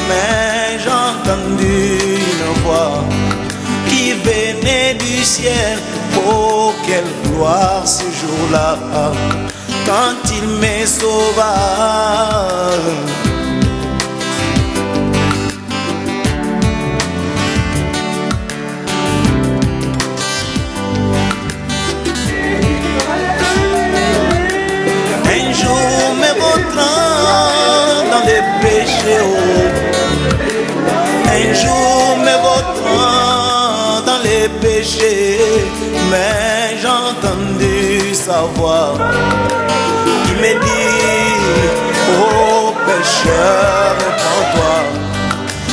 Mais j'ai entendu une voix qui venait du ciel. Oh, quelle gloire ce jour-là, quand il me sauva. Un jour me montrant dans les péchés, un jour me montrant dans les péchés, mais j'ai entendu sa voix qui me dit: oh pécheur, répands-toi,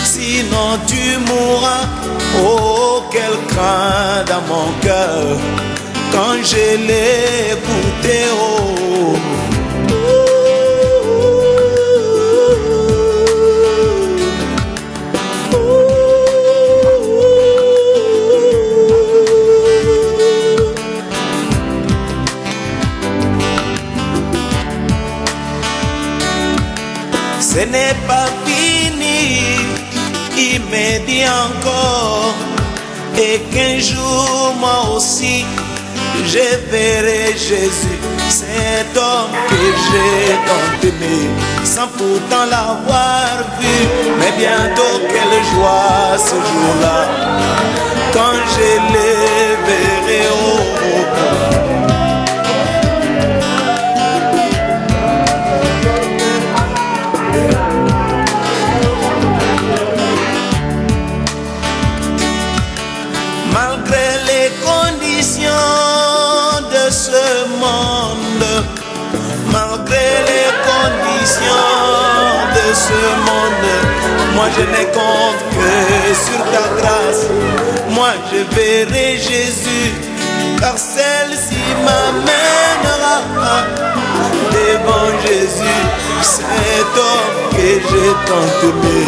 sinon tu mourras. Oh, quel craint dans mon cœur quand je l'ai écouté. Oh, ce n'est pas fini, il me dit encore, et qu'un jour moi aussi je verrai Jésus, cet homme que j'ai tant aimé, sans pourtant l'avoir vu. Mais bientôt quelle joie ce jour-là, quand je les verrai. Oh, oh, oh. Ce monde, malgré les conditions de ce monde, moi je ne compte que sur ta grâce. Moi je verrai Jésus, car celle-ci m'amènera devant Jésus, cet homme que j'ai tant aimé,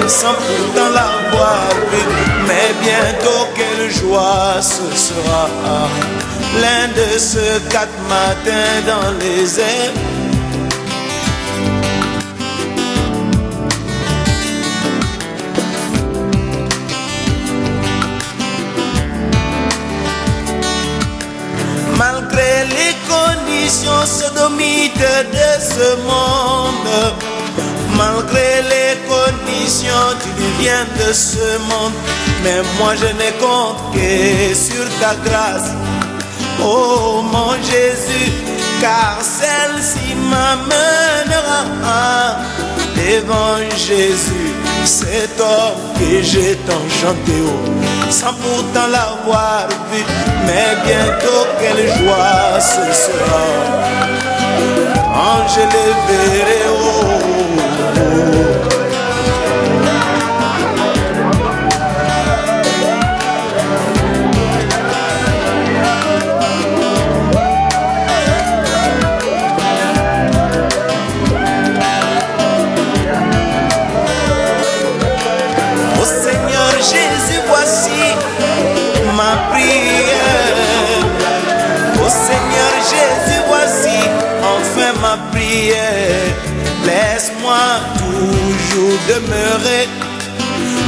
sans pourtant l'avoir vu. Mais bientôt quelle joie ce sera, l'un de ces 4 matins dans les airs. Malgré les conditions sodomites de ce monde, malgré les conditions tu viens de ce monde, mais moi je ne compte que sur ta grâce. Oh mon Jésus, car celle-ci m'amènera devant Jésus, cet homme que j'ai tant chanté, oh, sans pourtant l'avoir vu. Mais bientôt quelle joie ce sera, quand je le verrai. Oh, oh, oh. Ma prière, oh Seigneur Jésus, voici enfin prière, laisse-moi toujours demeurer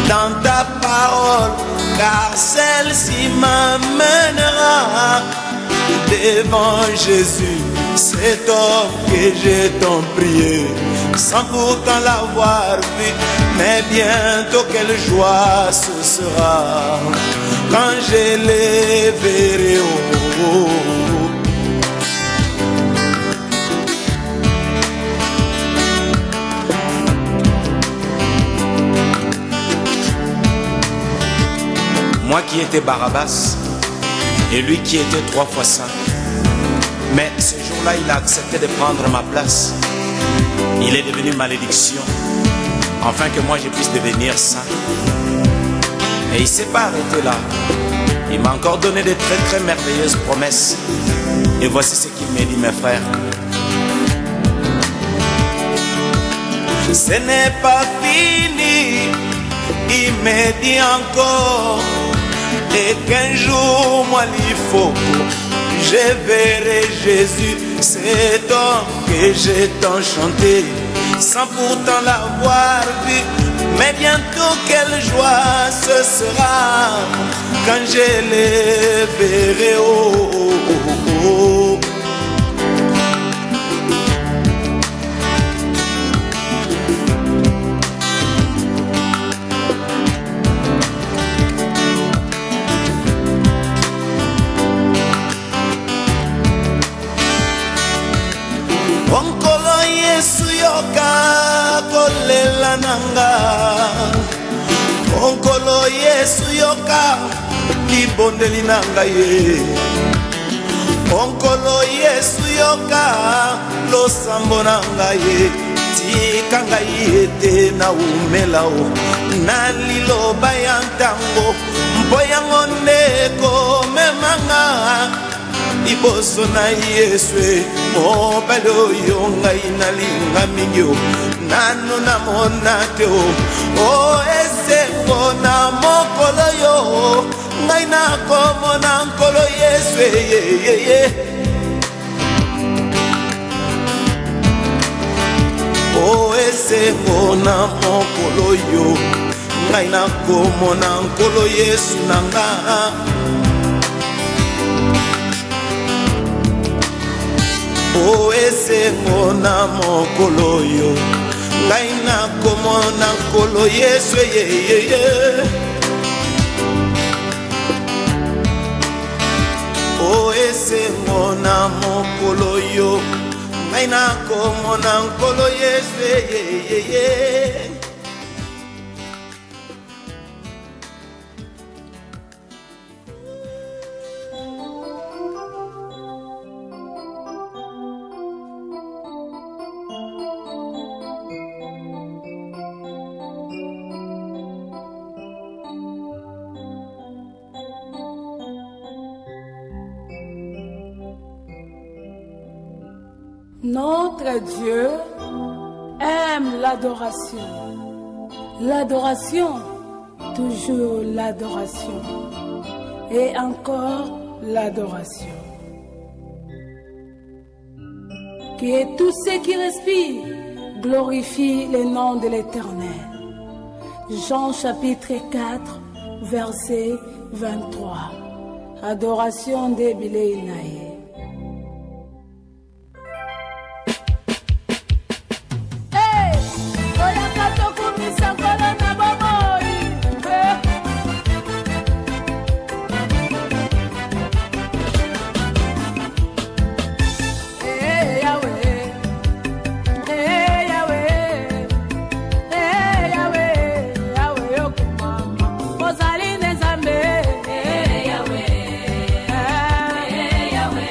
dans ta parole, car celle-ci m'amènera devant Jésus, cet homme que j'ai tant prié, sans pourtant l'avoir vu. Mais bientôt quelle joie ce sera quand je les verrai. Moi qui étais Barabbas et lui qui était 3 fois saint. Mais ce jour-là, il a accepté de prendre ma place. Il est devenu malédiction, afin que moi je puisse devenir saint. Et il ne s'est pas arrêté là. Il m'a encore donné de très très merveilleuses promesses. Et voici ce qu'il m'a dit, mes frères. Ce n'est pas fini, il m'a dit encore. Et qu'un jour, moi, il faut, je verrai Jésus, cet homme que j'ai tant chanté, sans pourtant l'avoir vu. Mais bientôt, quelle joie ce sera quand je les verrai. Oh, oh, oh, oh. Kolela nanga onkolo Yesu yoka libondeli nanga ye onkolo Yesu yoka losambo nanga ye tika ngai ete na umelao na liloba ya ntango mpo yango ndeko memanga liboso na Yesu mobali oyo ngai nalinga mingi nano namona te o esengo na mokolo yo ngai nakomona nkolo Yesu o esengo na mokolo yo ngai nakomona nkolo Yesu nanga. O esengo na mokolo yo ngai nakomona nkolo Yesu O esengo na mokolo yo ngai nakomona nkolo Yesu Notre Dieu aime l'adoration. L'adoration, toujours l'adoration. Et encore l'adoration. Que tous ceux qui respirent glorifient le nom de l'Éternel. Jean chapitre 4, verset 23. Adoration de Bileinaï. Yahweh,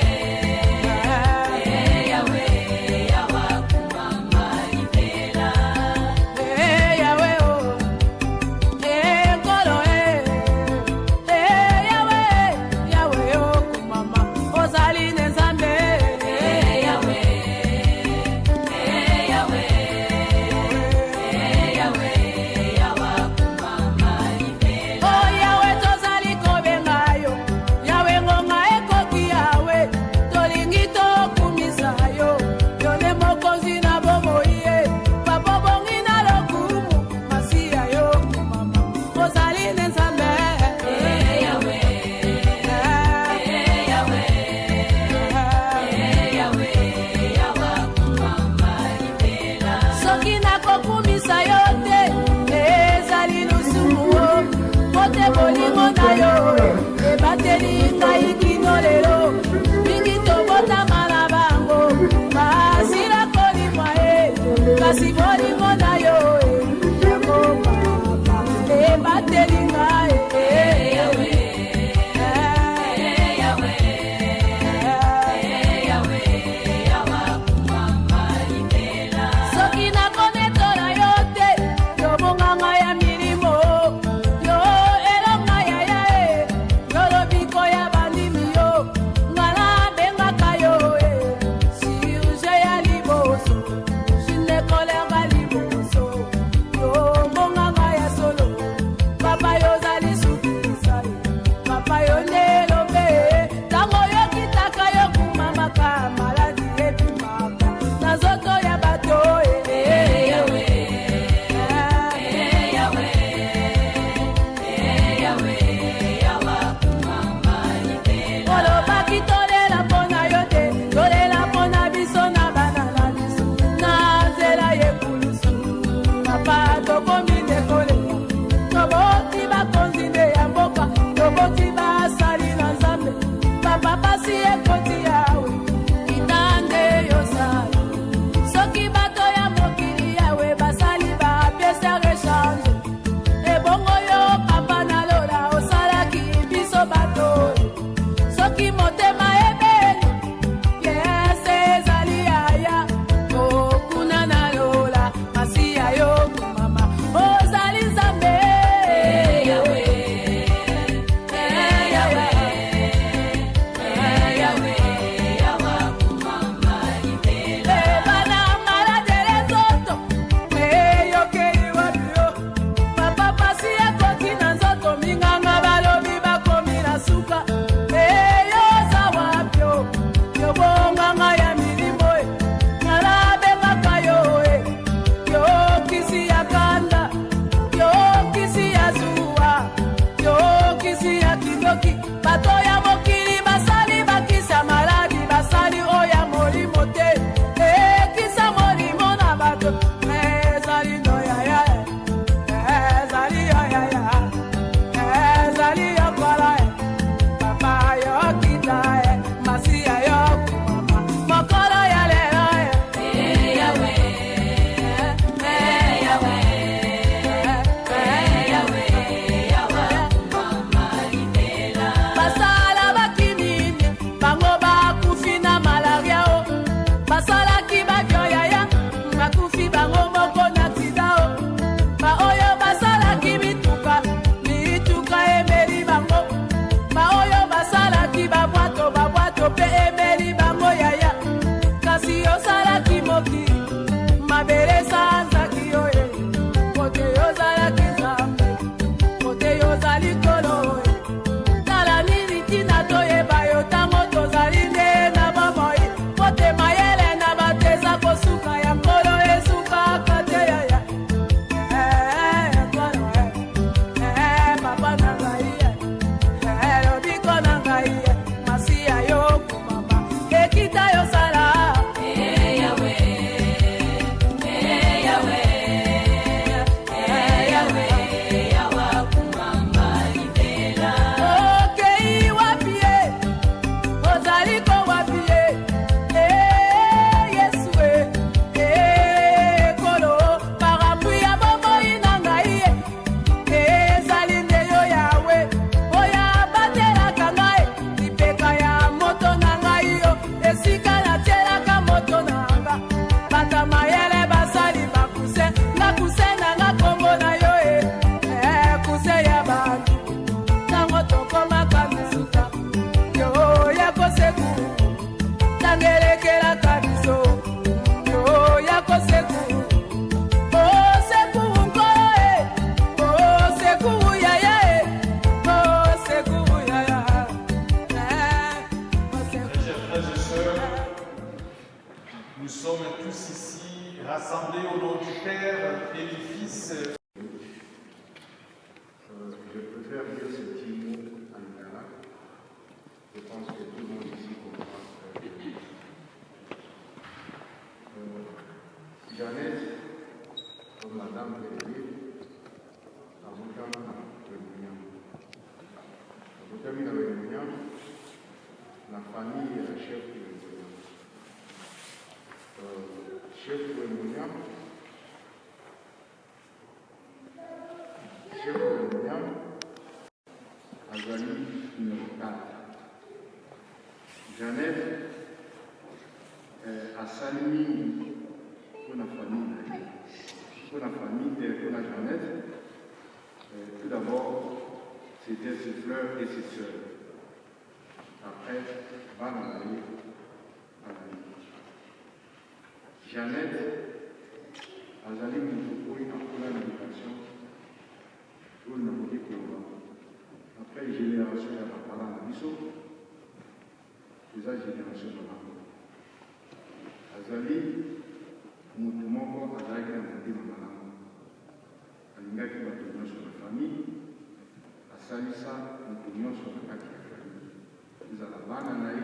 kasi bolingo na yo yango papa ebatelinga chef Mounia, Salmi, pour la famille telle que la Jeannette. Tout d'abord, c'était ses frères et ses sœurs. Après, Bananaï. Jeannette, Azali Moutoukoui, après l'éducation, pour le Namodi Koura. Après, génération, il y a la parole de Bissot. Déjà, génération de la Azali, Moutoumoko, Azali, Namodi Koura. Alingaki batumion sur la famille, asalisa mutumion sur la famille. Ils ont la bananaï,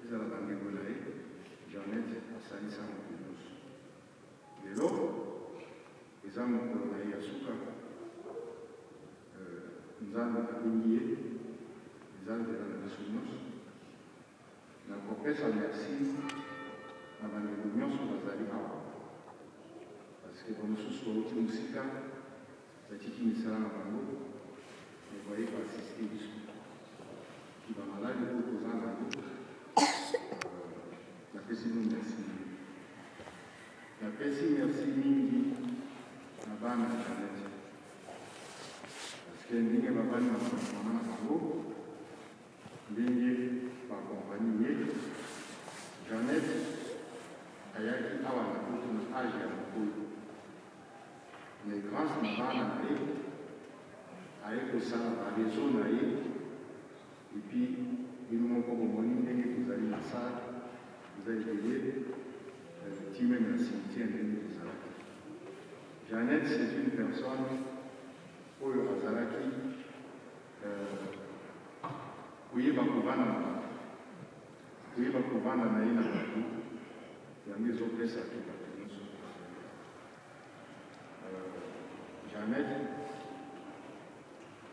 ils ont la banégolaï, Jeannette asalisa mutumion. Et l'autre, ils ont mon colonaï Asuka, ils ont la lignée, ils ont la soumise. La copesse a merci à la banégolion sur la Zalika. Parce que comme nous sommes sur musique, la petite misère à Bango, vous voyez pas assister au discours. Qui va malade, il faut poser un radeau. La personne merci. La personne merci, Mingi, la banne à Jeannette. Parce que Mingi va pas nous faire un Bango, Mingi va accompagner Jeannette, Ayaki, Awa, la personne âge à la peau. Les grands n'avaient avec le sang, la raison et puis ils m'ont comme au morning, vous allez la salle, vous allez payer, Timé dans le cimetière de Zalaki. Jeannette, c'est une personne pour le Zalaki, où il va pouvoir dans la naïna, il y a mis au presse à tout. Jeannette,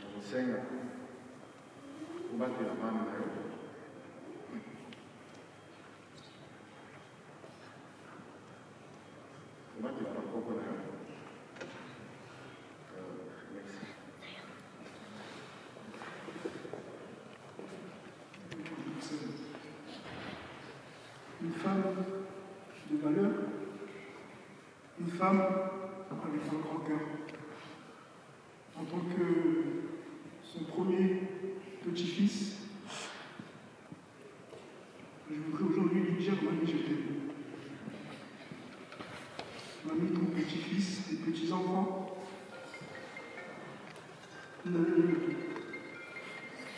on enseigne pour battre la main à l'eau. Pour battre la main à l'eau. Merci. Une femme de valeur, une femme avec un grand cœur. En tant que son premier petit-fils, je voudrais aujourd'hui lui dire: Mamie, je t'aime. Mamie, ton petit-fils, tes petits-enfants ne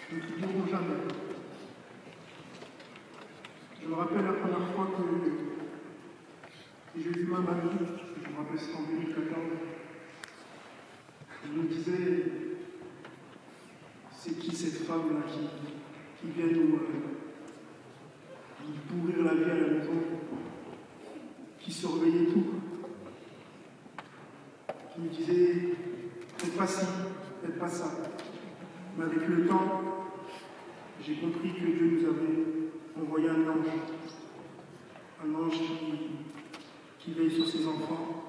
t'oublieront jamais. Je me rappelle la première fois que j'ai vu ma mamie, je me rappelle c'était en 2014. Je me disais, c'est qui cette femme-là qui vient nous pourrir la vie à la maison, qui surveillait tout, qui me disait, faites pas ci, faites pas ça. Mais avec le temps, j'ai compris que Dieu nous avait envoyé un ange qui veille sur ses enfants,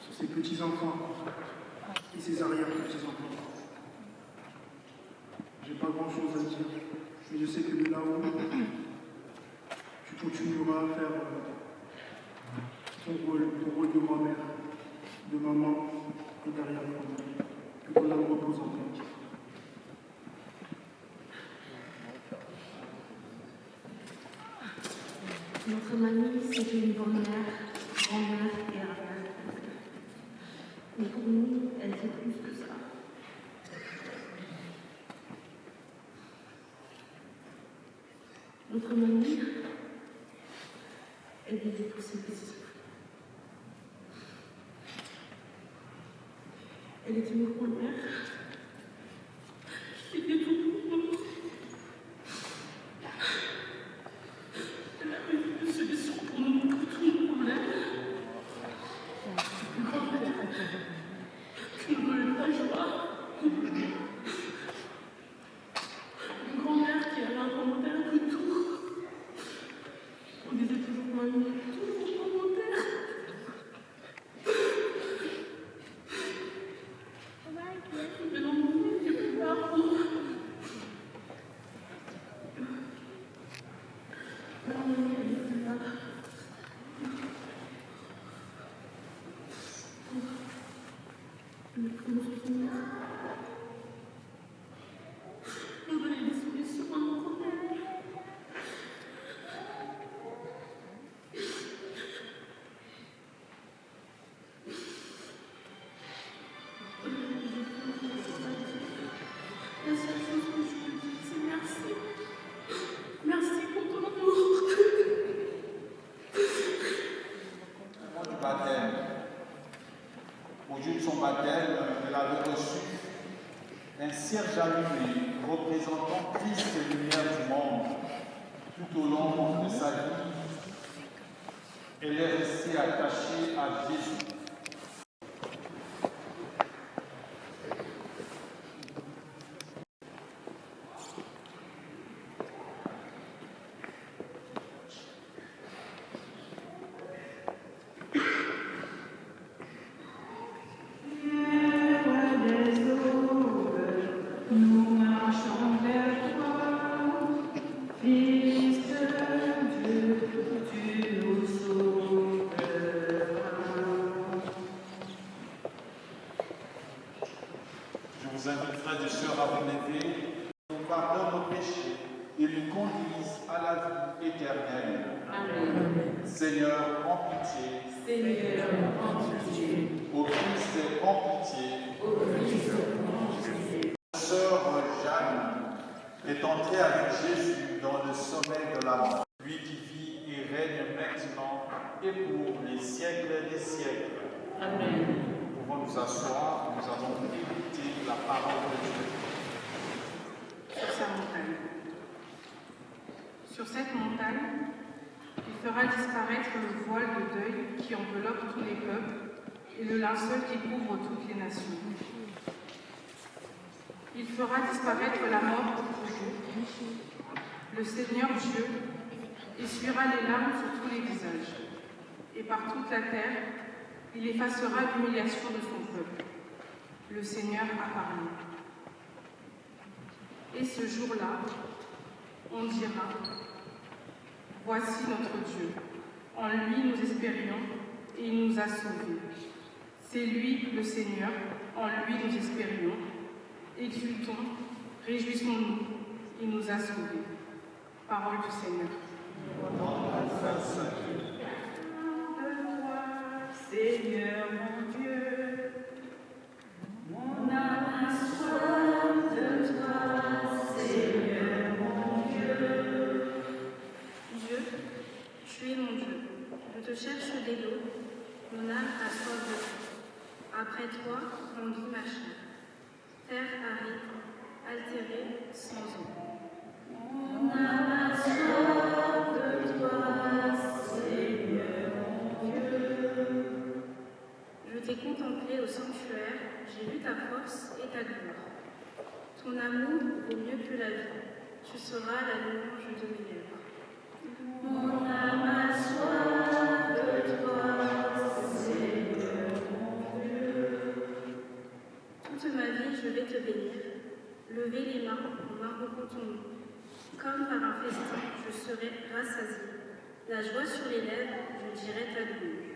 sur ses petits-enfants et ses arrière-petits-enfants. J'ai pas grand-chose à dire, mais je sais que de là-haut, tu continueras à faire ton rôle de grand-mère, de maman et d'arrière-grand-mère. Que ton âme repose en paix. Notre mamie, c'est une bonne mère, grand-mère et arrière. Mais pour nous, elle fait plus que ça. Notre mamie, elle vivait pour ses petits-enfants. Elle était une grand-mère qui était tout pour nous. Elle avait une solution pour nous, pour tous nos problèmes. Une grand-mère qui nous donnait la joie. Une grand-mère qui avait un commentaire de tout. On disait toujours mamie, toujours un commentaire. Mais dans mon vie, il n'y a plus d'argent. baptême, elle avait reçu un cierge allumé représentant Christ et lumière du monde. Tout au long de sa vie, elle est restée attachée à Jésus. Je vous invite, frères et sœurs, à vous lever, nous pardonne nos péchés et nous conduise à la vie éternelle. Amen. Seigneur, en pitié. Seigneur, en pitié. Ô Christ, en pitié. Ô Christ, en pitié. Sœur Jeanne est entrée avec Jésus dans le sommeil de la mort. Lui qui vit et règne maintenant et pour les siècles des siècles. Amen. Nous pouvons nous asseoir, nous allons écouter la parole de Dieu. Sur sa montagne. Sur cette montagne, il fera disparaître le voile de deuil qui enveloppe tous les peuples et le linceul qui couvre toutes les nations. Il fera disparaître la mort pour toujours. Le Seigneur Dieu essuiera les larmes sur tous les visages, et par toute la terre, il effacera l'humiliation de son peuple. Le Seigneur a parlé. Et ce jour-là, on dira, voici notre Dieu. En lui nous espérions et il nous a sauvés. C'est lui le Seigneur, en lui nous espérions. Exultons, réjouissons-nous, il nous a sauvés. Parole du Seigneur. Seigneur mon Dieu, mon âme a soif de toi, Seigneur mon Dieu. Dieu, tu es mon Dieu, je te cherche dès l'aube, mon âme a soif de toi. Après toi, grandit ma chair, terre aride, altérée, sans eau. Mon âme a soif de toi, Seigneur mon Dieu. Je t'ai contemplé au sanctuaire, j'ai vu ta force et ta gloire. Ton amour vaut mieux que la vie, tu seras la louange de mes lèvres. Mon âme a soif de toi, Seigneur mon Dieu. Toute ma vie, je vais te bénir. Levez les mains en invoquant ton nom. Comme par un festin, je serai rassasiée. La joie sur les lèvres, je dirai ta louange.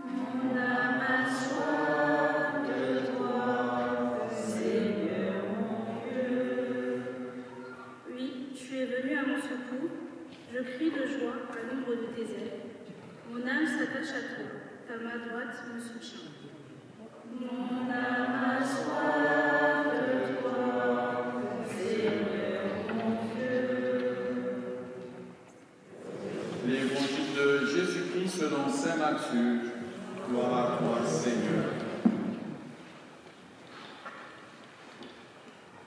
Mon âme a soif de toi, Seigneur mon Dieu. Oui, tu es venu à mon secours. Je crie de joie à l'ombre de tes ailes. Mon âme s'attache à toi. Ta main droite me soutient. Mon âme a soif de toi, Seigneur mon Dieu. L'évangile de Jésus-Christ selon saint Matthieu. Gloire à toi, Seigneur.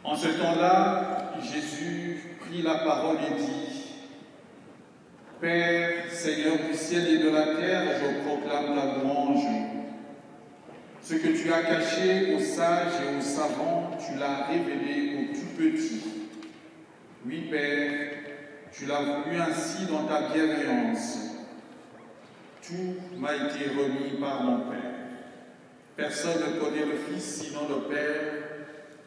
En ce temps-là, Jésus prit la parole et dit, Père, Seigneur du ciel et de la terre, je proclame ta louange. Ce que tu as caché aux sages et aux savants, tu l'as révélé aux tout petits. Oui, Père, tu l'as voulu ainsi dans ta bienveillance. Tout m'a été remis par mon Père. Personne ne connaît le Fils sinon le Père,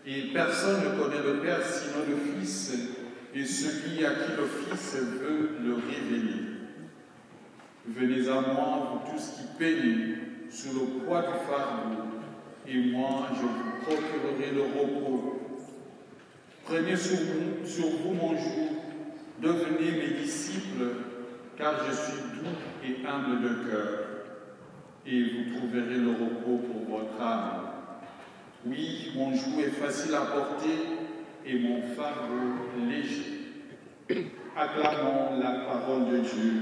et personne ne connaît le Père sinon le Fils, et celui à qui le Fils veut le révéler. Venez à moi, vous tous qui peinez sous le poids du fardeau, et moi je vous procurerai le repos. Prenez sur vous mon joug, devenez mes disciples, car je suis doux et humble de cœur, et vous trouverez le repos pour votre âme. Oui, mon joug est facile à porter et mon fardeau léger. Acclamons la parole de Dieu.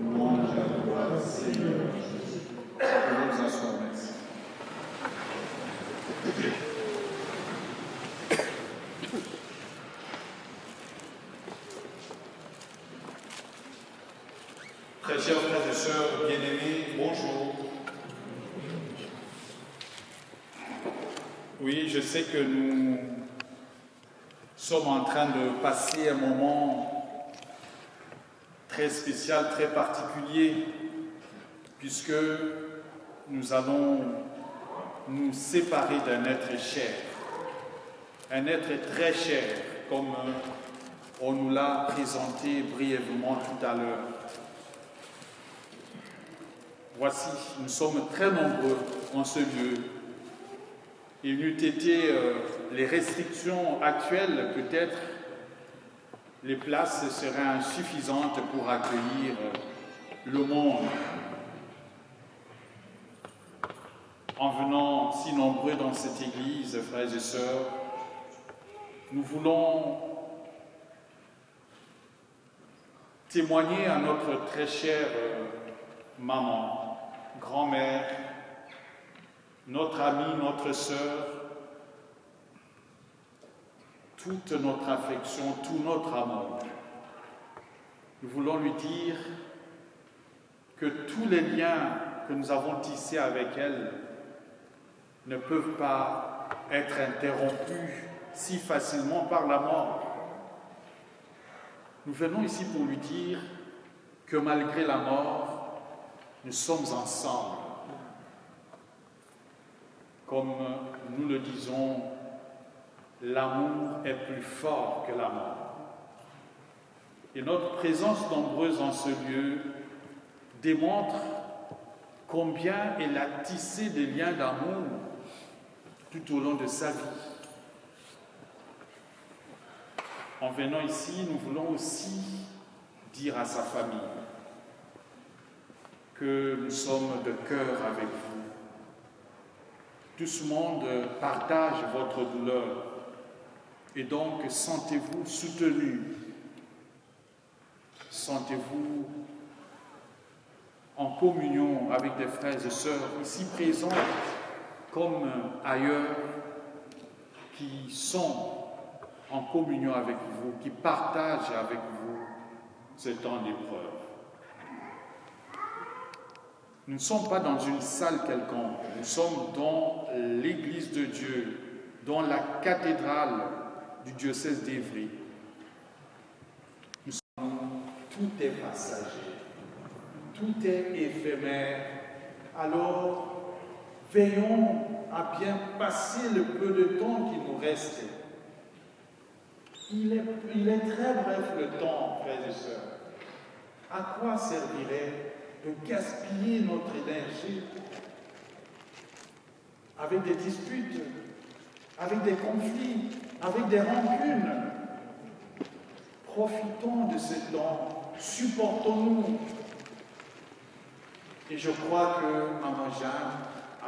Louange à toi, Seigneur Jésus. Nous nous asseoir, merci. chers frères et sœurs bien-aimés, bonjour. Oui, je sais que nous sommes en train de passer un moment très spécial, très particulier, puisque nous allons nous séparer d'un être cher, un être très cher, comme on nous l'a présenté brièvement tout à l'heure. Voici, nous sommes très nombreux en ce lieu. Il n'eût été les restrictions actuelles, peut-être les places seraient insuffisantes pour accueillir le monde. En venant si nombreux dans cette église, frères et sœurs, nous voulons témoigner à notre très chère maman, grand-mère, notre amie, notre sœur, toute notre affection, tout notre amour. Nous voulons lui dire que tous les liens que nous avons tissés avec elle ne peuvent pas être interrompus si facilement par la mort. Nous venons ici pour lui dire que malgré la mort, nous sommes ensemble. Comme nous le disons, l'amour est plus fort que la mort. Et notre présence nombreuse en ce lieu démontre combien elle a tissé des liens d'amour tout au long de sa vie. En venant ici, nous voulons aussi dire à sa famille que nous sommes de cœur avec vous. Tout ce monde partage votre douleur et donc sentez-vous soutenus, sentez-vous en communion avec des frères et sœurs ici présents comme ailleurs qui sont en communion avec vous, qui partagent avec vous ce temps d'épreuve. Nous ne sommes pas dans une salle quelconque, nous sommes dans l'église de Dieu, dans la cathédrale du diocèse d'Évry. Tout est passager, tout est éphémère. Alors, veillons à bien passer le peu de temps qui nous reste. Il est très bref le temps, frères et sœurs. À quoi servirait de gaspiller notre énergie avec des disputes, avec des conflits, avec des rancunes? Profitons de ce temps, supportons-nous. Et je crois que Maman Jeanne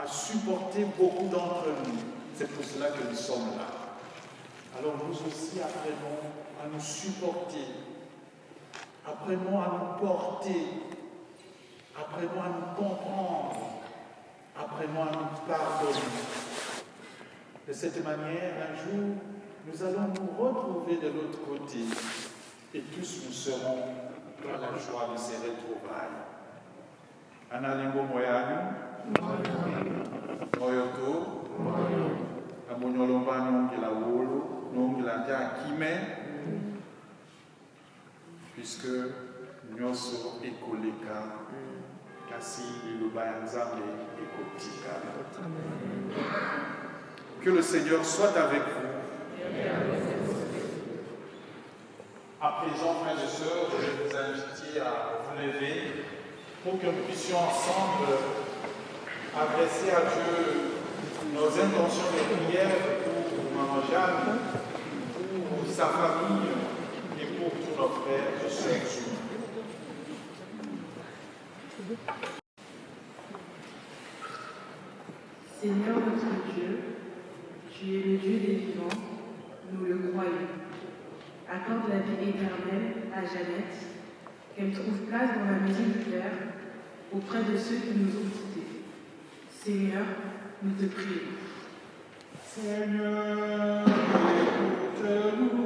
a supporté beaucoup d'entre nous. C'est pour cela que nous sommes là. Alors nous aussi apprenons à nous supporter, apprenons à nous porter, apprenons à nous comprendre, apprenons à nous pardonner. De cette manière, un jour, nous allons nous retrouver de l'autre côté et tous nous serons dans la joie de ces retrouvailles. Analingo moyanu, moyoto, amonyolomba nongela wolo, nongela kime, puisque nyoso ekoleka, kasi ilubayanzambe ekotika. Que le Seigneur soit avec vous. À présent, frères et sœurs, je vais vous inviter à vous lever pour que nous puissions ensemble adresser à Dieu nos intentions de prière pour Maman Jeanne, pour sa famille et pour tous nos frères et sœurs. Seigneur notre Dieu, tu es le Dieu des vivants, nous le croyons. Accorde la vie éternelle à Jeannette, qu'elle trouve place dans la maison du Père, auprès de ceux qui nous ont quittés. Seigneur, nous te prions. Seigneur, écoute-nous.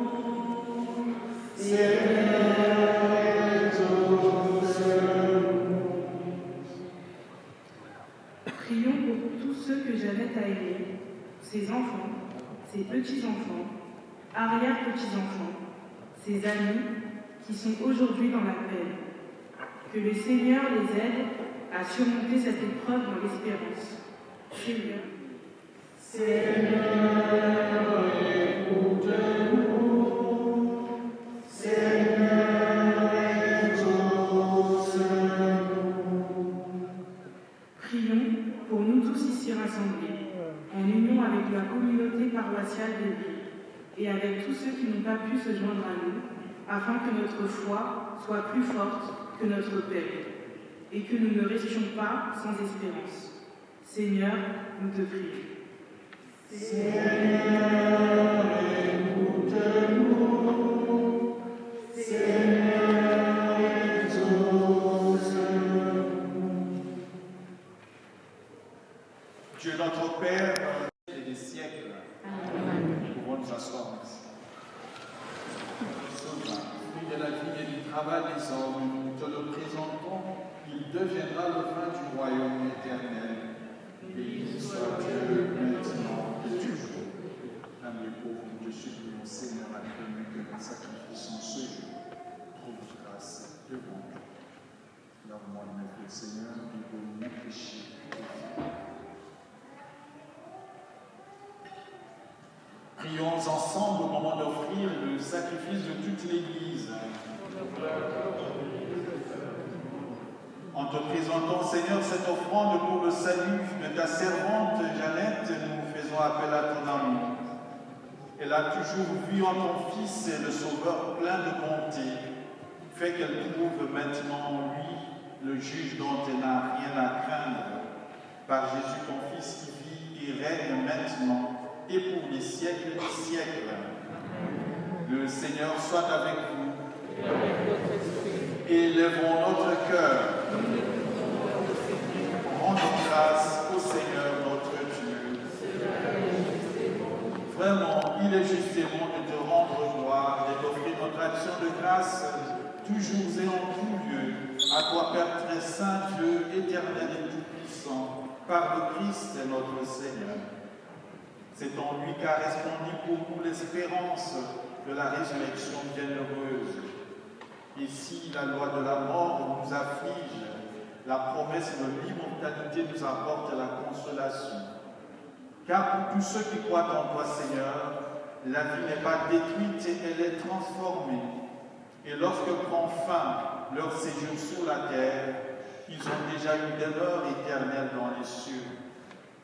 Seigneur, exauce-nous. Jeannette a aimés, ses enfants, ses petits-enfants, arrière-petits-enfants, ses amis qui sont aujourd'hui dans la peine. Que le Seigneur les aide à surmonter cette épreuve dans l'espérance. Seigneur, prions pour nous tous ici rassemblés, en union avec la communauté paroissiale de Ville et avec tous ceux qui n'ont pas pu se joindre à nous, afin que notre foi soit plus forte que notre paix, et que nous ne restions pas sans espérance. Seigneur, nous te prions. Dieu notre Père, et des siècles, nous pouvons nous asseoir ici. Sauveur, fruit de la vie et du travail des hommes, nous te le présentons, il deviendra le vin du royaume éternel. Béni soit Dieu maintenant et toujours. Amen, pauvres, nous te supplions, Seigneur, acclame que nous sacrifions ce jour. Trouve grâce devant nous. Lave-moi de mes fautes, Seigneur, et pour mon péché. Prions ensemble au moment d'offrir le sacrifice de toute l'Église. En te présentant, Seigneur, cette offrande pour le salut de ta servante Jeannette, nous faisons appel à ton amour. Elle a toujours vu en ton Fils le Sauveur plein de bonté. Fais qu'elle trouve maintenant en lui le juge dont elle n'a rien à craindre. Par Jésus, ton Fils qui vit et règne maintenant et pour les siècles des siècles. Le Seigneur soit avec vous. Élevons notre cœur. Rendons grâce au Seigneur notre Dieu. Vraiment, il est justement de te rendre gloire et d'offrir notre action de grâce toujours et en tout lieu à toi, Père très saint, Dieu éternel et tout-puissant, par le Christ notre Seigneur. C'est en lui qu'a resplendit pour nous l'espérance de la résurrection bienheureuse. Et si la loi de la mort nous afflige, la promesse de l'immortalité nous apporte la consolation. Car pour tous ceux qui croient en toi, Seigneur, la vie n'est pas détruite et elle est transformée. Et lorsque prend fin leur séjour sur la terre, ils ont déjà une demeure éternelle dans les cieux.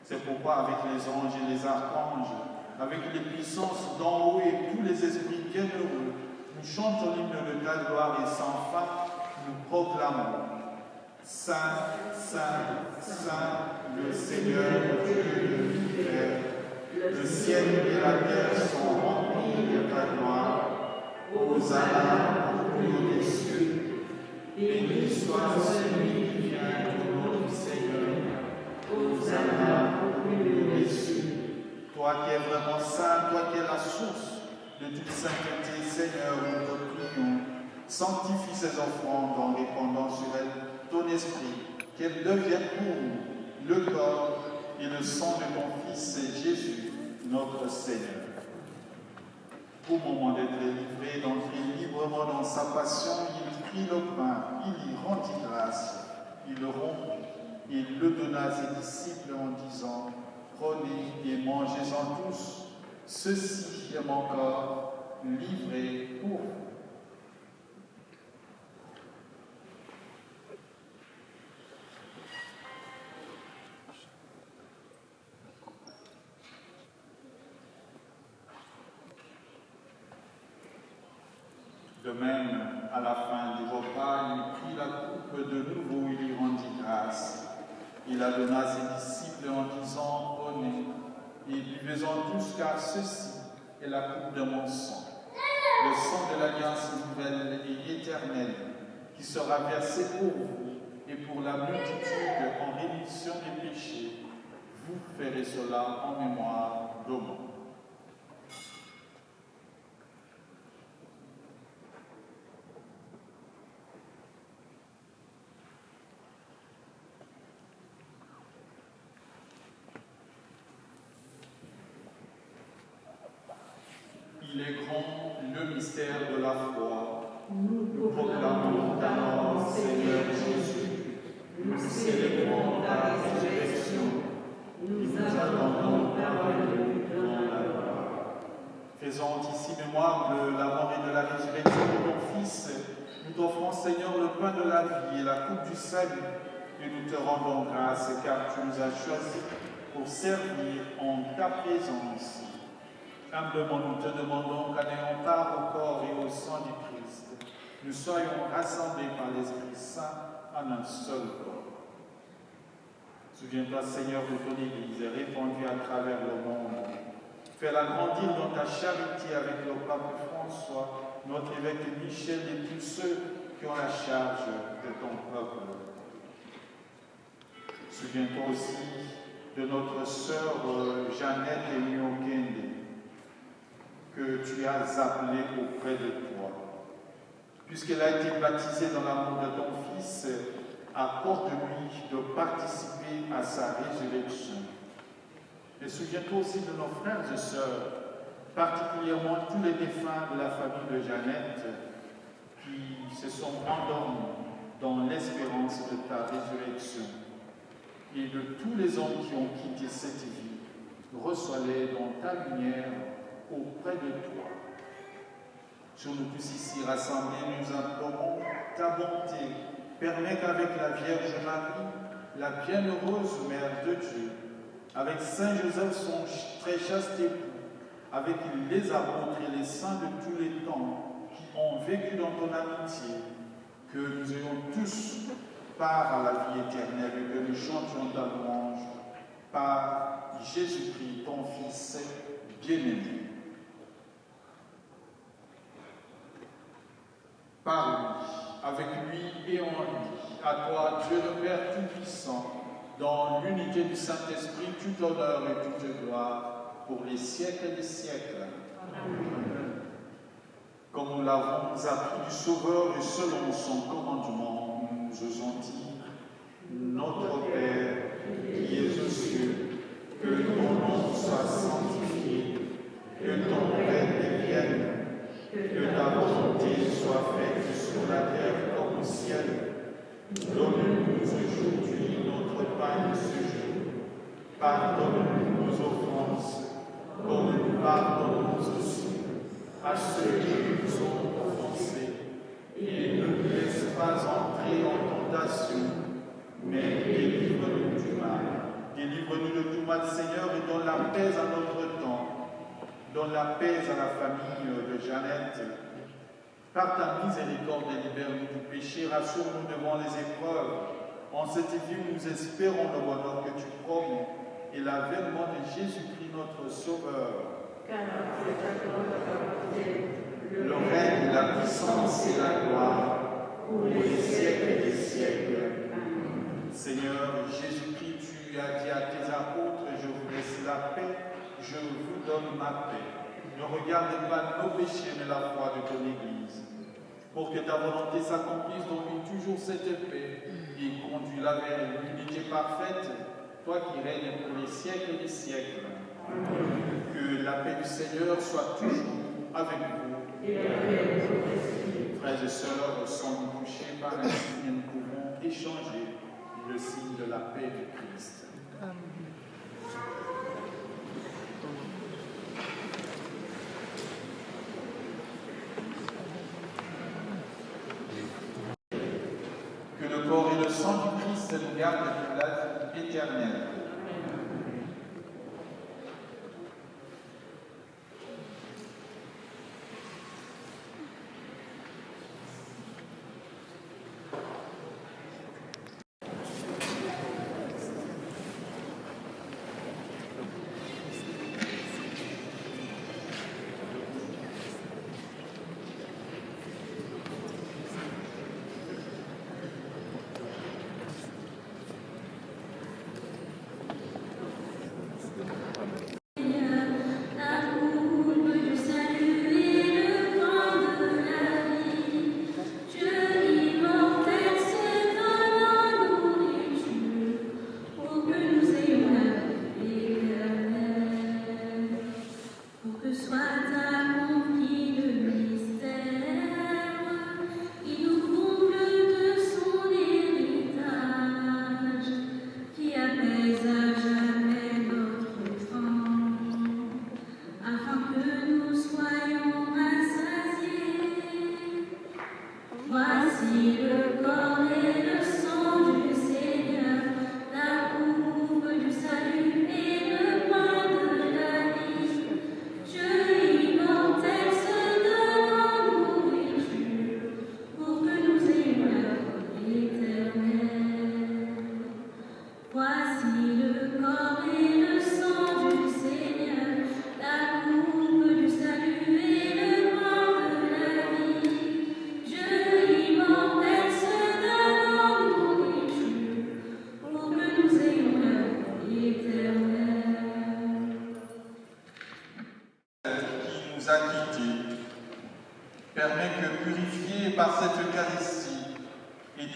C'est pourquoi avec les anges et les archanges, avec les puissances d'en haut et tous les esprits bienheureux, nous chantons l'hymne de ta gloire et sans fin, nous proclamons Saint, Saint, Saint, le Seigneur Dieu de l'univers. Le ciel et la terre sont remplis de ta gloire. Hosanna au plus haut des cieux. Béni soit celui qui vient au nom du Seigneur. Hosanna au plus haut des cieux. Toi qui es vraiment saint, toi qui es la source de toute sainteté, Seigneur, nous te prions. Sanctifie ces offrandes en répandant sur elles ton esprit, qu'elles deviennent pour nous le corps et le sang de ton Fils Jésus, notre Seigneur. Au moment d'être livré, d'entrer librement dans sa passion, il prit le pain, il y rendit grâce, il le rompit et il le donna à ses disciples en disant « Prenez et mangez-en tous, ceci est mon corps livré pour vous. » De même, à la fin du repas, il prit la coupe de nouveau, il y rendit grâce. Il la donna à ses disciples en disant, prenez et buvez-en tous, car ceci est la coupe de mon sang, le sang de l'alliance nouvelle et éternelle, qui sera versé pour vous et pour la multitude en rémission des péchés. Vous ferez cela en mémoire de moi. Il est grand le mystère de la foi. Nous proclamons ta mort, Seigneur Jésus. Nous célébrons ta résurrection. Nous attendons ta venue dans la gloire. Faisons ici mémoire de la mort et de la résurrection de ton Fils. Nous t'offrons, Seigneur, le pain de la vie et la coupe du salut. Et nous te rendons grâce car tu nous as choisis pour servir en ta présence. Humblement, nous te demandons qu'en ayant part au corps et au sang du Christ, nous soyons rassemblés par l'Esprit Saint en un seul corps. Souviens-toi, Seigneur, de ton Église répandue à travers le monde. Fais-la grandir dans ta charité avec le pape François, notre évêque Michel et tous ceux qui ont la charge de ton peuple. Souviens-toi aussi de notre sœur Jeannette Nyokende, que tu as appelée auprès de toi. Puisqu'elle a été baptisée dans l'amour de ton Fils, accorde-lui de participer à sa résurrection. Et souviens-toi aussi de nos frères et sœurs, particulièrement tous les défunts de la famille de Jeannette, qui se sont endormis dans l'espérance de ta résurrection. Et de tous les hommes qui ont quitté cette vie, reçois-les dans ta lumière auprès de toi. Sur nous tous ici rassemblés, nous implorons ta bonté. Permets qu'avec la Vierge Marie, la bienheureuse Mère de Dieu, avec Saint Joseph, son très chaste époux, avec les apôtres et les saints de tous les temps qui ont vécu dans ton amitié, que nous ayons tous part à la vie éternelle et que nous chantions ta louange par Jésus-Christ, ton Fils bien-aimé. Par lui, avec lui et en lui, à toi, Dieu le Père Tout-Puissant, dans l'unité du Saint-Esprit, tout honneur et toute gloire, pour les siècles des siècles. Amen. Comme nous l'avons appris du Sauveur et selon son commandement, nous osons dire, notre Père, qui es aux cieux, que ton nom soit sanctifié, que ton règne vienne, que ta volonté soit faite sur la terre comme au ciel. Donne-nous aujourd'hui notre pain de ce jour. Pardonne-nous nos offenses, comme nous pardonnons aussi à ceux qui nous ont offensés. Et ne nous laisse pas entrer en tentation, mais délivre-nous du mal. Délivre-nous de tout mal, Seigneur, et donne la paix à notre temps. Donne la paix à la famille de Jeannette. Par ta miséricorde, libère-nous du péché, rassure-nous devant les épreuves. En cette vie où nous espérons le bonheur que tu promets et l'avènement de Jésus-Christ, notre Sauveur. Car tu t'accordes le règne, la puissance et la gloire pour les siècles des siècles. Amen. Seigneur Jésus-Christ, tu as dit à tes apôtres, je vous laisse la paix, je vous donne ma paix. Ne regarde pas nos péchés, mais la foi de ton Église. Pour que ta volonté s'accomplisse, domine toujours cette paix et conduis-la vers l'unité parfaite, toi qui règnes pour les siècles des siècles. Amen. Que la paix du Seigneur soit toujours avec vous. Frères et sœurs, sans nous toucher par un signe, nous pouvons échanger le signe de la paix de Christ. Amen. Que le corps et le sang du Christ nous gardent pour la vie éternelle.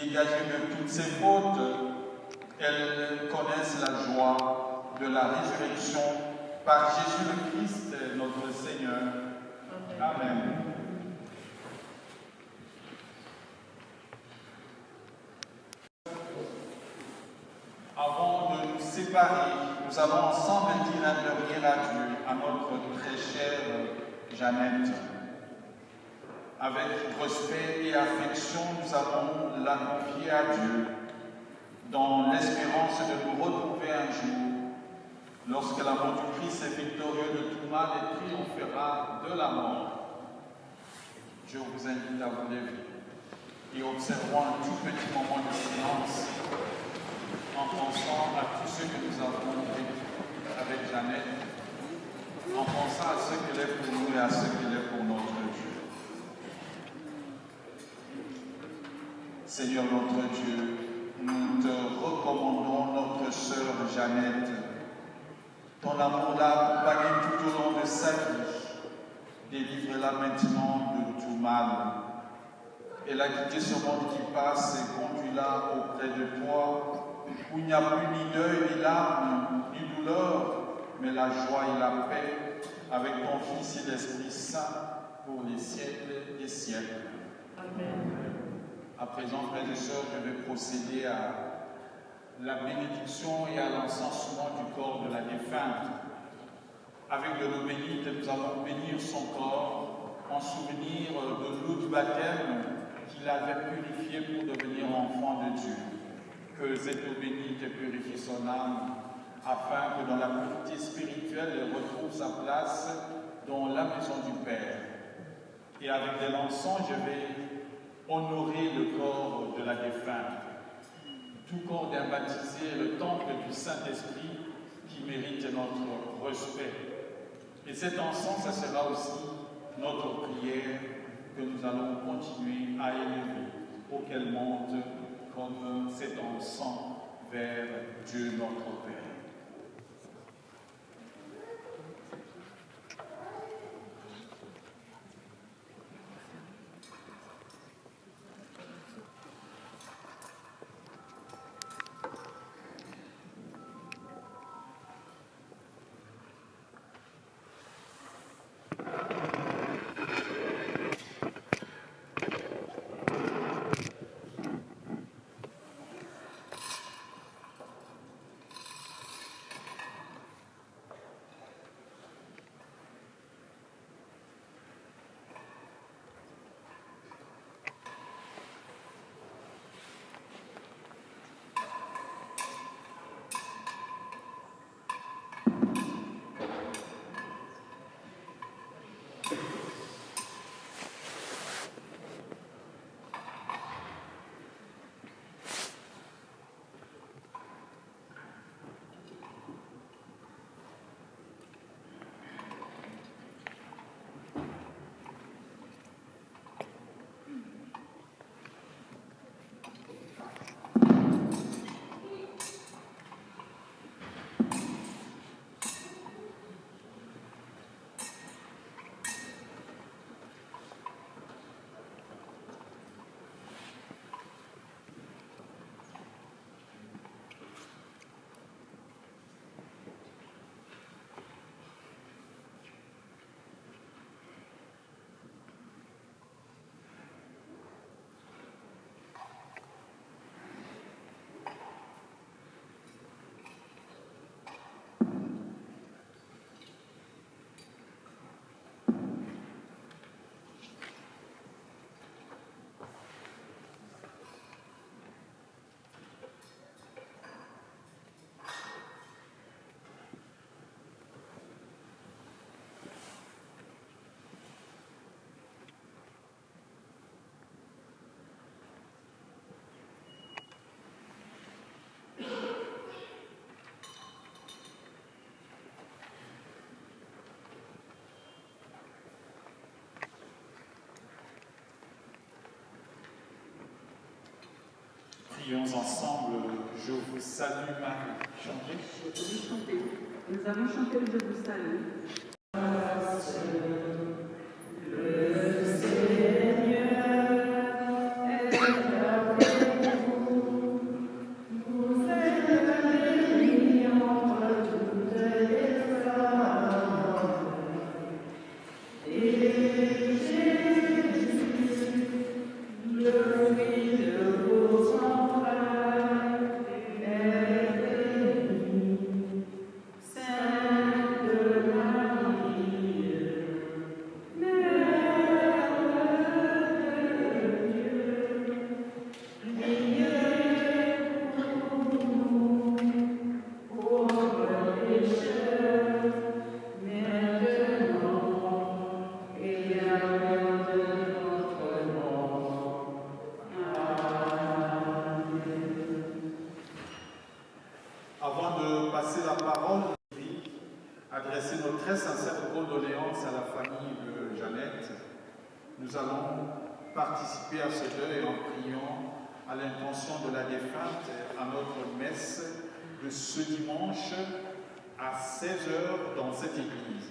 dégagée de toutes ses fautes, elle connaisse la joie de la résurrection par Jésus le Christ, notre Seigneur. Amen. Avant de nous séparer, nous allons ensemble dire un dernier adieu à notre très chère Jeannette. Avec respect et affection, nous allons la confier à Dieu, dans l'espérance de nous retrouver un jour, lorsque l'amour du Christ est victorieux de tout mal et triomphera de la mort. Je vous invite à vous lever et observons un tout petit moment de silence en pensant à tout ce que nous avons vécu avec Jeannette, en pensant à ce qu'elle est pour nous et à ce qu'elle est pour notre Dieu. Seigneur notre Dieu, nous te recommandons notre sœur Jeannette. Ton amour l'a accompagnée tout au long de sa vie. Délivre-la maintenant de tout mal. Elle a quitté ce monde qui passe et conduis-la auprès de toi, où il n'y a plus ni deuil, ni larmes, ni douleur, mais la joie et la paix avec ton Fils et l'Esprit Saint pour les siècles des siècles. Amen. À présent, frères et sœurs, je vais procéder à la bénédiction et à l'encensement du corps de la défunte. Avec de l'eau bénite, nous allons bénir son corps en souvenir de l'eau du baptême qu'il avait purifié pour devenir enfant de Dieu. Que cette eau bénite purifie son âme, afin que dans la pureté spirituelle, elle retrouve sa place dans la maison du Père. Et avec de l'encens, je vais honorer le corps de la défunte. Tout corps d'un baptisé est le temple du Saint-Esprit qui mérite notre respect. Et cet encens, ça sera aussi notre prière que nous allons continuer à élever, auquel monte comme cet encens vers Dieu notre Père. Prions ensemble, je vous salue Marie. Chantez. Nous avons chanté le Je vous salue. Le Seigneur est là. passer la parole, adresser nos très sincères condoléances à la famille de Jeannette, nous allons participer à ce deuil en priant à l'intention de la défunte à notre messe de ce dimanche à 16h dans cette église.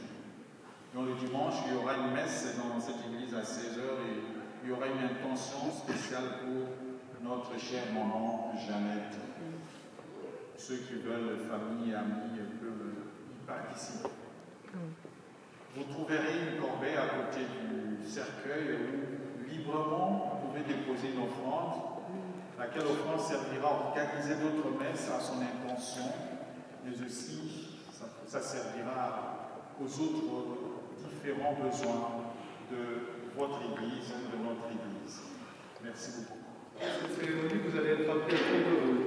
Donc le dimanche, il y aura une messe dans cette église à 16h et il y aura une intention spéciale pour notre chère maman Jeannette. Ceux qui veulent, famille et amis, peuvent y participer. Vous trouverez une corbeille à côté du cercueil où librement vous pouvez déposer une offrande, laquelle offrande servira à organiser notre messe à son intention, mais aussi ça servira aux autres différents besoins de votre Église, de notre Église. Merci beaucoup. Cette cérémonie, vous allez être appelés à tour de rôle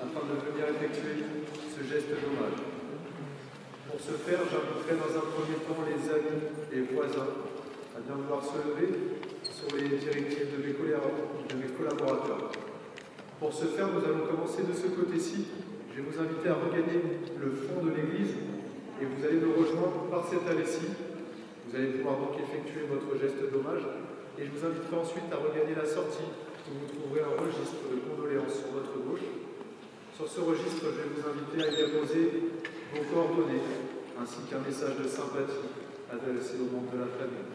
afin de venir effectuer ce geste d'hommage. Pour ce faire, j'inviterai dans un premier temps les amis et voisins à bien vouloir se lever sur les directives de mes collaborateurs. Pour ce faire, nous allons commencer de ce côté-ci. Je vais vous inviter à regagner le fond de l'église et vous allez nous rejoindre par cette allée-ci. Vous allez pouvoir donc effectuer votre geste d'hommage et je vous inviterai ensuite à regagner la sortie où vous trouverez un registre de condoléances sur votre gauche. Sur ce registre, je vais vous inviter à y déposer vos coordonnées ainsi qu'un message de sympathie adressé aux membres de la famille.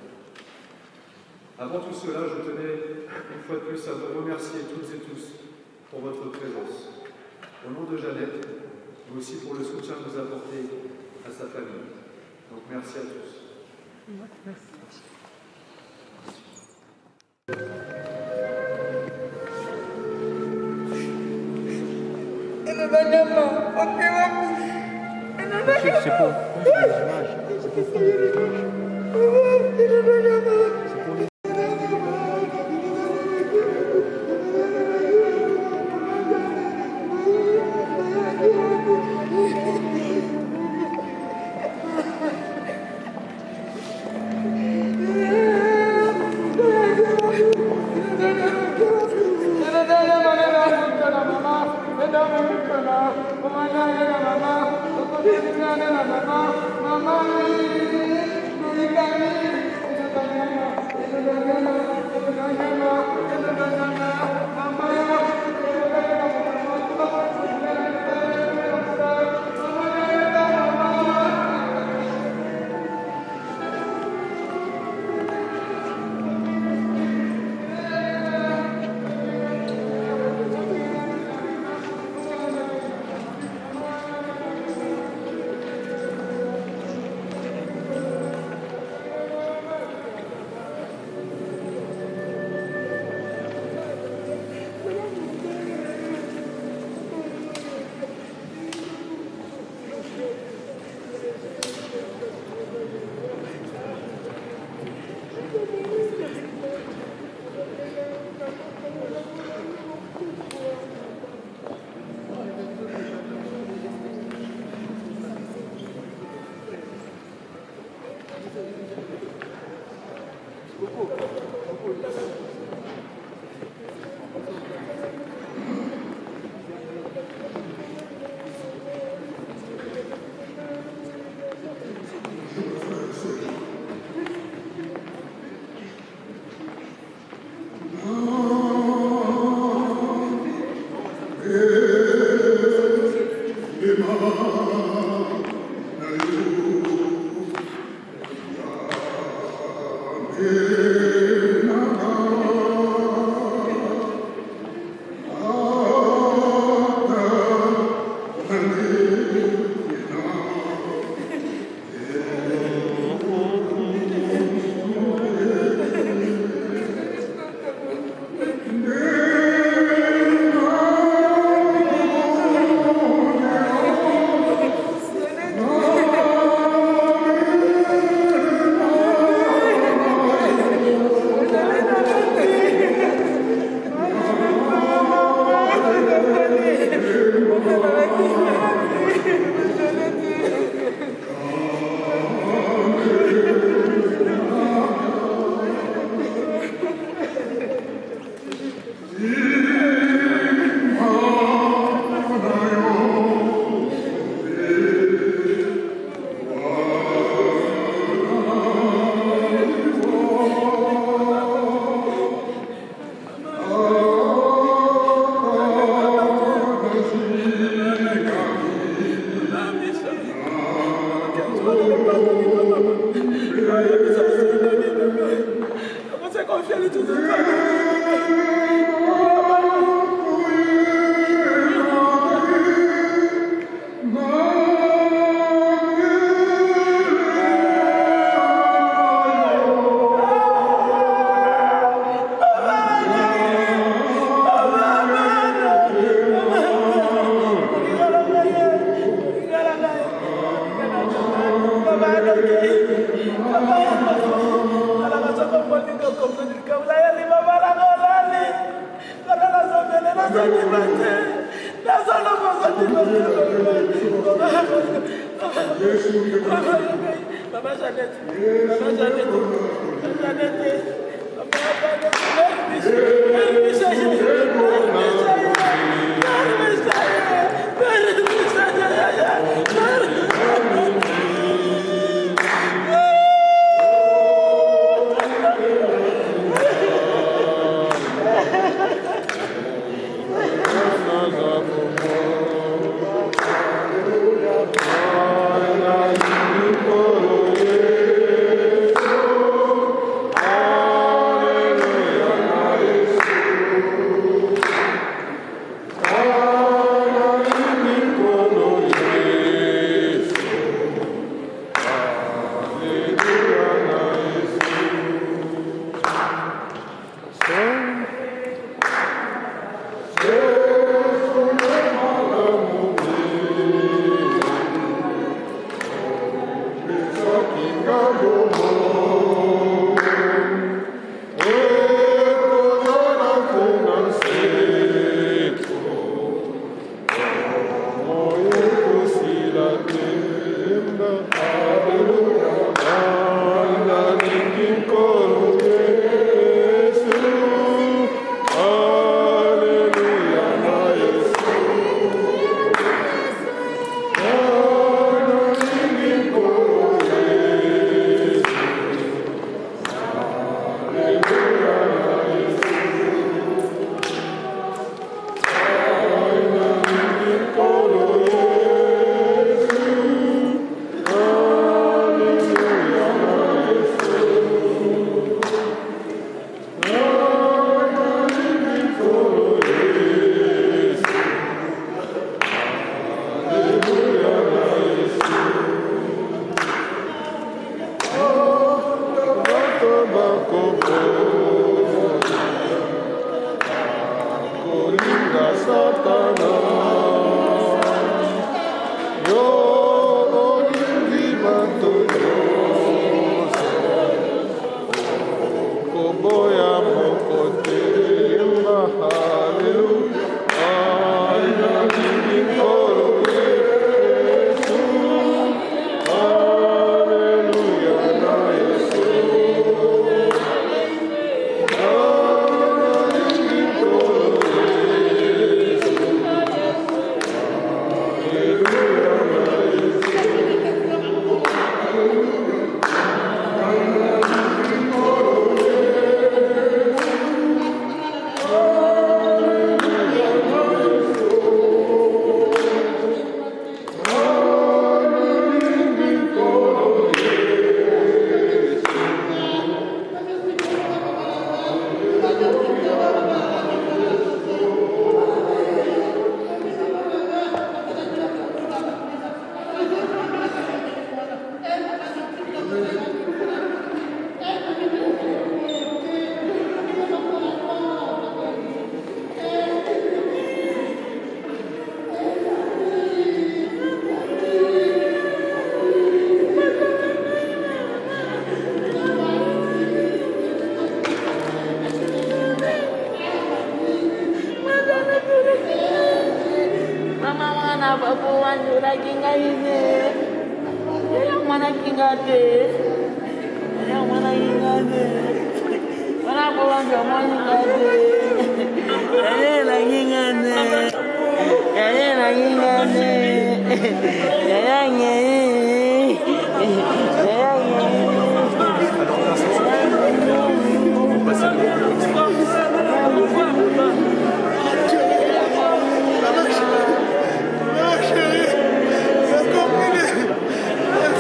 Avant tout cela, je tenais une fois de plus à vous remercier toutes et tous pour votre présence. Au nom de Jeannette, mais aussi pour le soutien que vous apportez à sa famille. Donc merci à tous. Merci. C'est pour les images. C'est pour prendre les images. C'est pour les...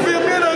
Infirmier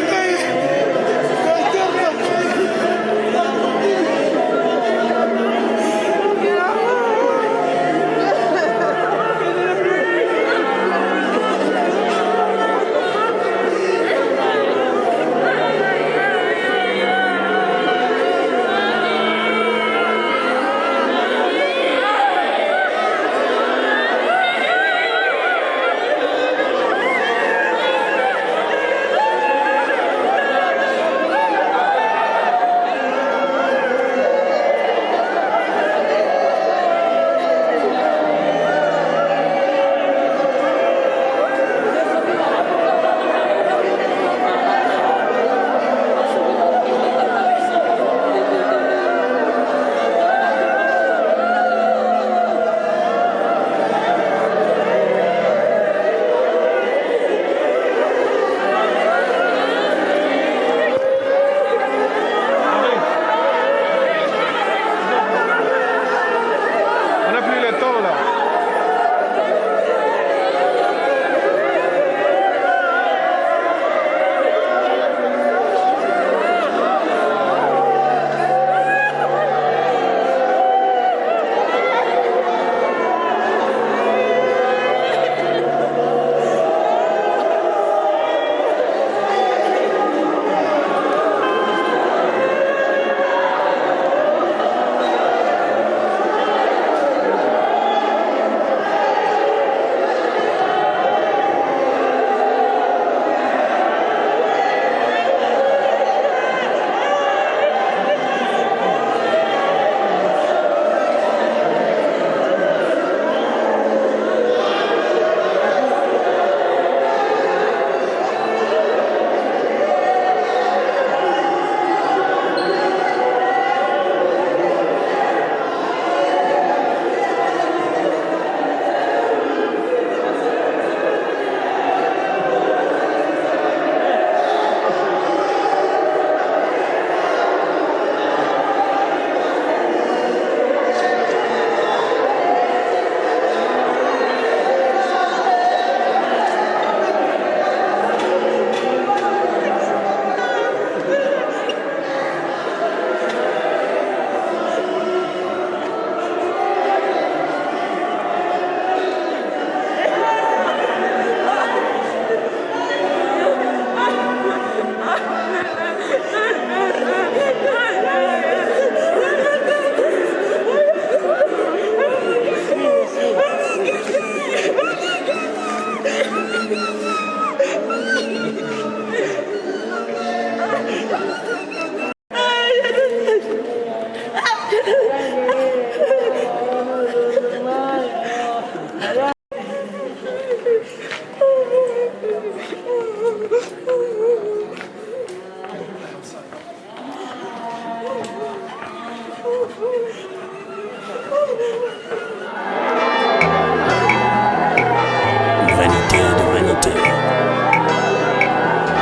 Vanité de vanité,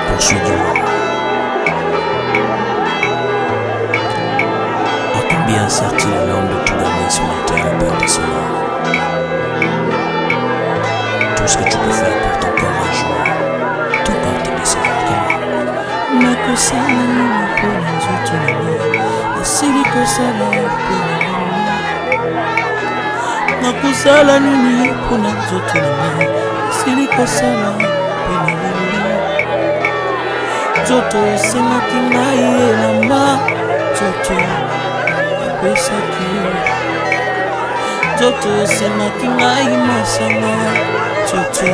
poursuit du roi. À combien sert-il à l'homme de tout gagner sur la terre et perdre son âme? Tout ce que tu peux faire pour ton corps un jour, ton corps te décevra comment? nakosala nini mpona nzoto nanga nasili kosala mpona nakosala nini mpona nzoto nanga nasili kosala mpona lembi nzoto esengaki ngai elamba nzoto epesaki nzoto esengaki ngai masanga nzoto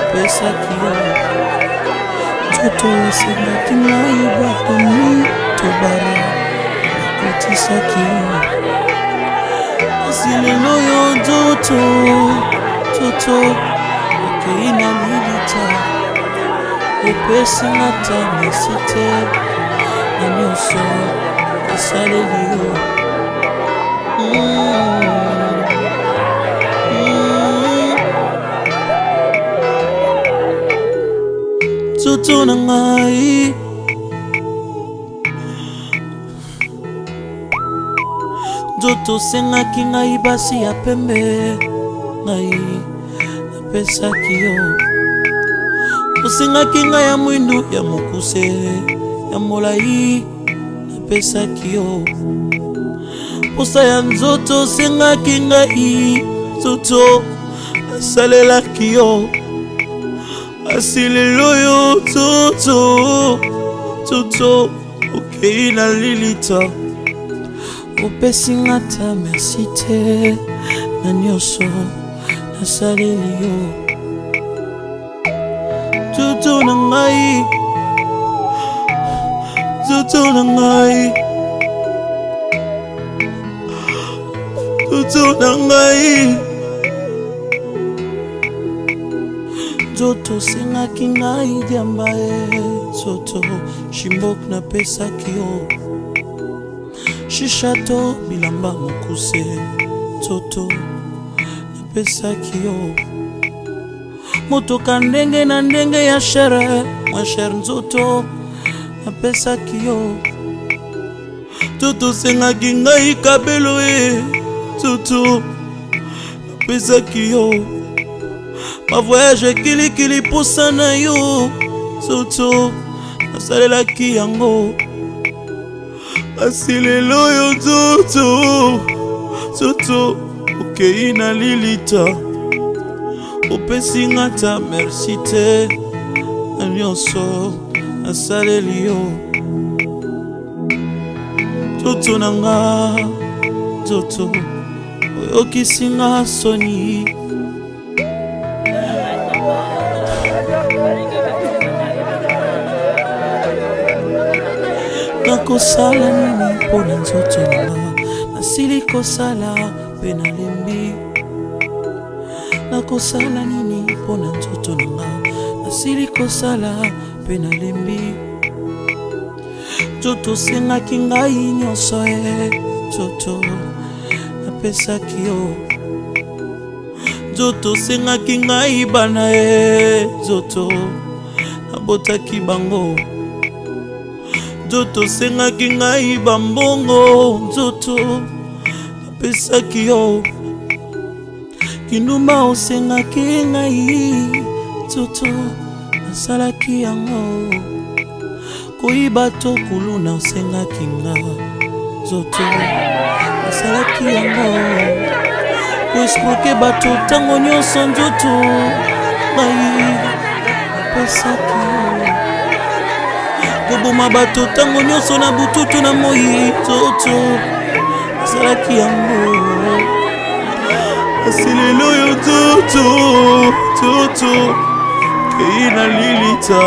epesaki nzoto esengaki ngai bakomi tobara nakotisaki kasi lelo yo nzoto okei na lilita opesinga ta mesi te na nyonso esaleli yo nzoto na ngai nzoto osengaki ngai basi ya pembe ngai napesaki yo osengaki ngai ya mwindu ya mokuse ya molai napesaki yo posa ya nzoto osengaki ngai nzoto asalelaki yo asi lelo yo nzoto okei na lilita opesinga ta merci te na nyonso nasaleli yo nzoto na ngai nzoto na ngai nzoto na ngai nzoto osengaki ngai diamba nzoto shimbok napesaki yo shishato bilamba mokuse nzoto napesaki yo motoka ndenge na ndenge ya shere mwa shere nzoto napesaki yo nzoto osengaki ngai kabelo nzoto napesaki yo ma voyage kilikili posa na yo nzoto nasalelaki yango asi lelo yo nzoto okei na lilita opesinga ta merci te na nyonso nasaleli yo nzoto na nga nzoto oyokisinga soni nakosala nini mpona nzoto nanga nasili kosala mpe nalembi nakosala nini mpona nzoto nanga nasili kosala mpe nalembi nzoto osengaki ngai nyonso nzoto napesaki yo nzoto osengaki ngai bana nzoto nabotaki bango nzoto osengaki ngai bambongo nzoto napesaki yo kindumba osengaki ngai nzoto nasalaki yango koyiba to kuluna osengaki nga nzoto nasalaki yango koeskroke bato ntango nyonso nzoto ngai napesaki yo koboma bato ntango nyonso na bututu na moi nzoto nasalaki yango asi lelo yo nzoto kei na lilita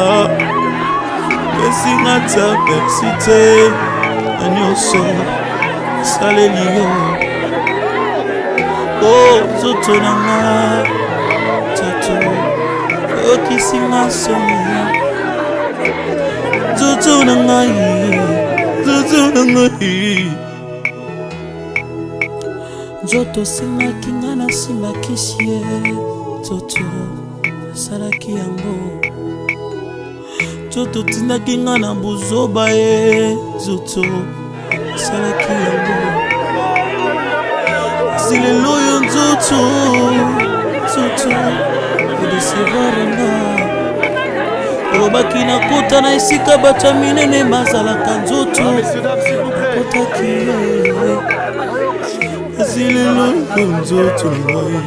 pesingata persite na nyonso saleli yo oh nzoto na nga toto okisinga soni nzoto na ngai nzoto singaki nga na simbakisi ye toto salaki yango nzoto tindaki nga na buzoba ye nzoto salaki yango silelo yo nzoto odesevarenga olobaki nakota na esika bato ya minene bazalaka nzoto nakotaki ye silelo yo nzoto ngai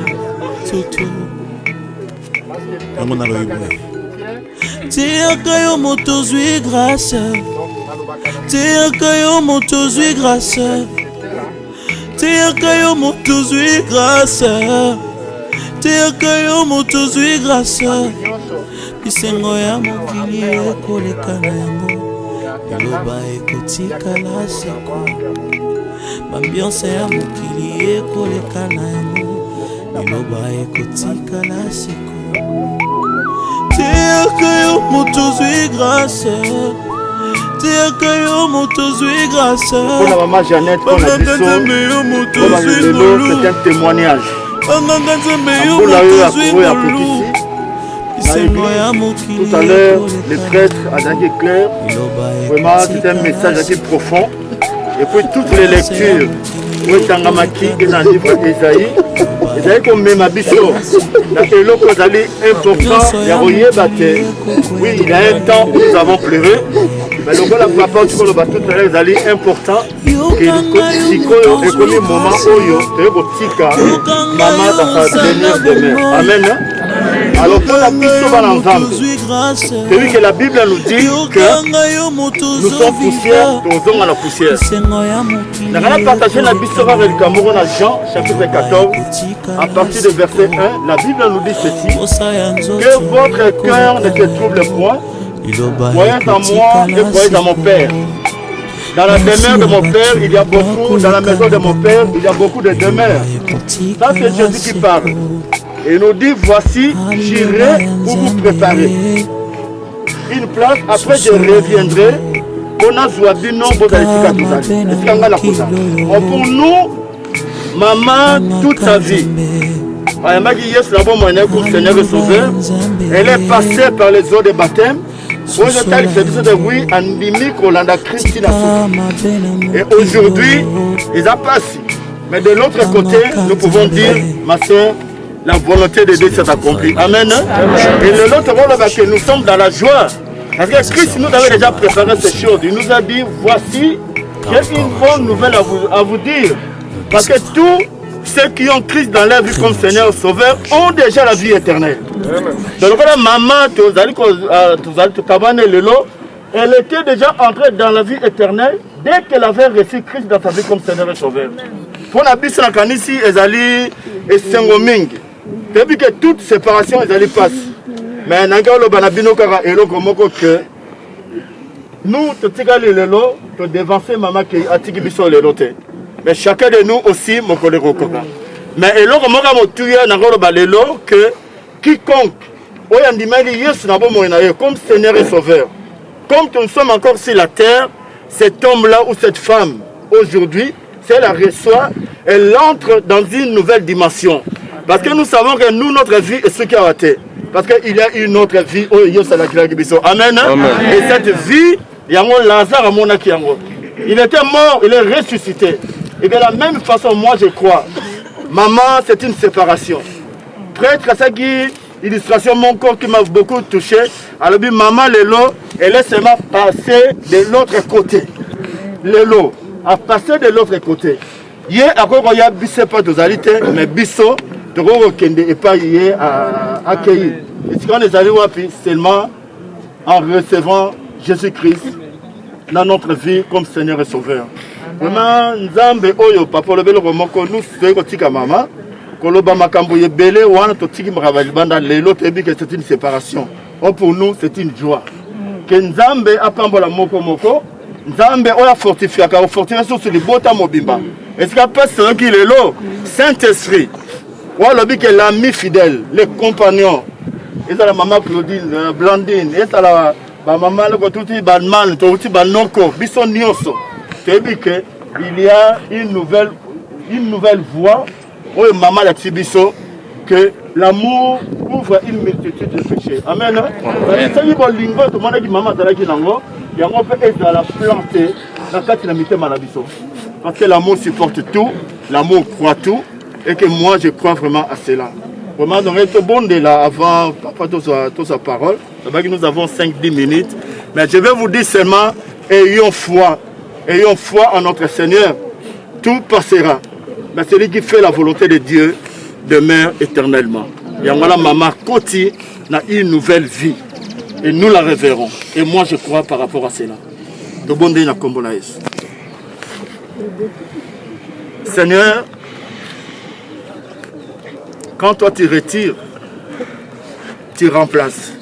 nzoto yango naloyibwe teyaka yo moto zwi grâce teyaka yo moto zwi grâce teyaka yo moto zwi grâce teyaka yo moto zwi grâce bisengo ya mokili ekoleka na yango eloba ekotikala seko bambiance ya mokili ekoleka na yango eloba ekotikala seko teyaka yo moto zwi grâce teyaka yo moto zwi grâce Pour la maman Jeannette, pour la Bissot, c'est un témoignage. Tout à l'heure, le prêtre a dit clair. Vraiment, c'est un message assez profond. Et puis toutes les lectures, oui, Tangamaki et dans le livre d'Esaïe, Esaïe comme même Bissot, la éloque important, il y a oui, il y a un temps où nous avons pleuré. Mais le gars papa tu vois le bateau tout à l'heure Esaïe important que sikoyo et comme moment oyo te botika maman dans sa dernière demeure. Amen. Alors pour la Bissot va ensemble. C'est lui que la Bible nous dit que nous sommes poussière, nous sommes à la poussière. Nous allons partager la Bissot avec le Cameroun à Jean chapitre 14 à partir du verset 1. La Bible nous dit ceci, que votre cœur ne se trouble point. Croyez en moi et croyez en mon Père. Dans la demeure de mon Père, il y a beaucoup, dans la maison de mon Père, il y a beaucoup de demeures. Ça c'est Jésus qui parle. Et il nous dit, voici, j'irai pour vous préparer une place, après je reviendrai. On a joué du nom pour nous, maman, toute sa vie. Elle est passée par les eaux de baptême. Et aujourd'hui, ils ont passé. Mais de l'autre côté, nous pouvons dire, ma soeur, la volonté de Dieu s'est accomplie. Amen. Et de l'autre côté, nous sommes dans la joie. Parce que Christ nous avait déjà préparé ces choses. Il nous a dit, voici, j'ai une bonne nouvelle à vous dire. Parce que tous ceux qui ont Christ dans leur vie comme Seigneur Sauveur ont déjà la vie éternelle. Donc la maman, elle était déjà entrée dans la vie éternelle dès qu'elle avait reçu Christ dans sa vie comme Seigneur et Sauveur. Pour la Bible, ici, Ezali et Sengoming. Depuis que toute séparation, Ezali passe. Mais nous, tu dévancer maman qui a tigé biso le loté. Mais chacun de nous aussi, mon collègue. Mais que quiconque, comme Seigneur et Sauveur, comme nous sommes encore sur la terre, cet homme-là ou cette femme, aujourd'hui, si elle la reçoit, elle entre dans une nouvelle dimension. Parce que nous savons que nous, notre vie est ce qui a été. Parce qu'il y a une autre vie. Amen. Et cette vie, il y a un Lazare à mon akiango. Il était mort, il est ressuscité. Et de la même façon, moi je crois. Maman, c'est une séparation. Prêtre, c'est une illustration, mon corps qui m'a beaucoup touché. Alors, maman, Lélo, elle est seulement passée de l'autre côté. Lélo a passé de l'autre côté. Hier, après, il y a Bissot, pas de zalité, mais Bissot, de Rokende et pas hier à accueillir. Et si on est allé seulement en recevant Jésus-Christ dans notre vie comme Seigneur et Sauveur. Vraiment, Nzambe Oyo, Papa le Belo Romoko, nous faisons tika maman. Koloba makambo yebele wana totiki makabalibanda lelo tebi que c'est une séparation. Oh, pour nous c'est une joie. Que Nzambe apambola moko moko, Nzambe oya fortifia ka fortifia sur le bota mobimba. Est-ce qu'il passe ce qui est là? Saint-Esprit. Voilà que l'ami fidèle, les compagnons. Et ça la maman Claudine, Blandine, et ça la maman le tout banman, tout banoko, bison nyoso. Tebi que il y a une nouvelle voie. Oui, maman la tibiso, que l'amour ouvre une multitude de péchés. Amen. C'est une bonne ligne, tout le monde dit maman Zalaki Nango, il y a un peu être dans la planter, dans la catinamité malabiso. Parce que l'amour supporte tout, l'amour croit tout, et que moi je crois vraiment à cela. Vraiment, donc, être bon de là avant, papa, toute sa parole. C'est vrai que nous avons 5-10 minutes, mais je vais vous dire seulement, ayons foi en notre Seigneur, tout passera. Mais celui qui fait la volonté de Dieu demeure éternellement. Et voilà, maman Koti a une nouvelle vie. Et nous la reverrons. Et moi, je crois par rapport à cela. De bon Dieu, Seigneur, quand toi tu retires, tu remplaces.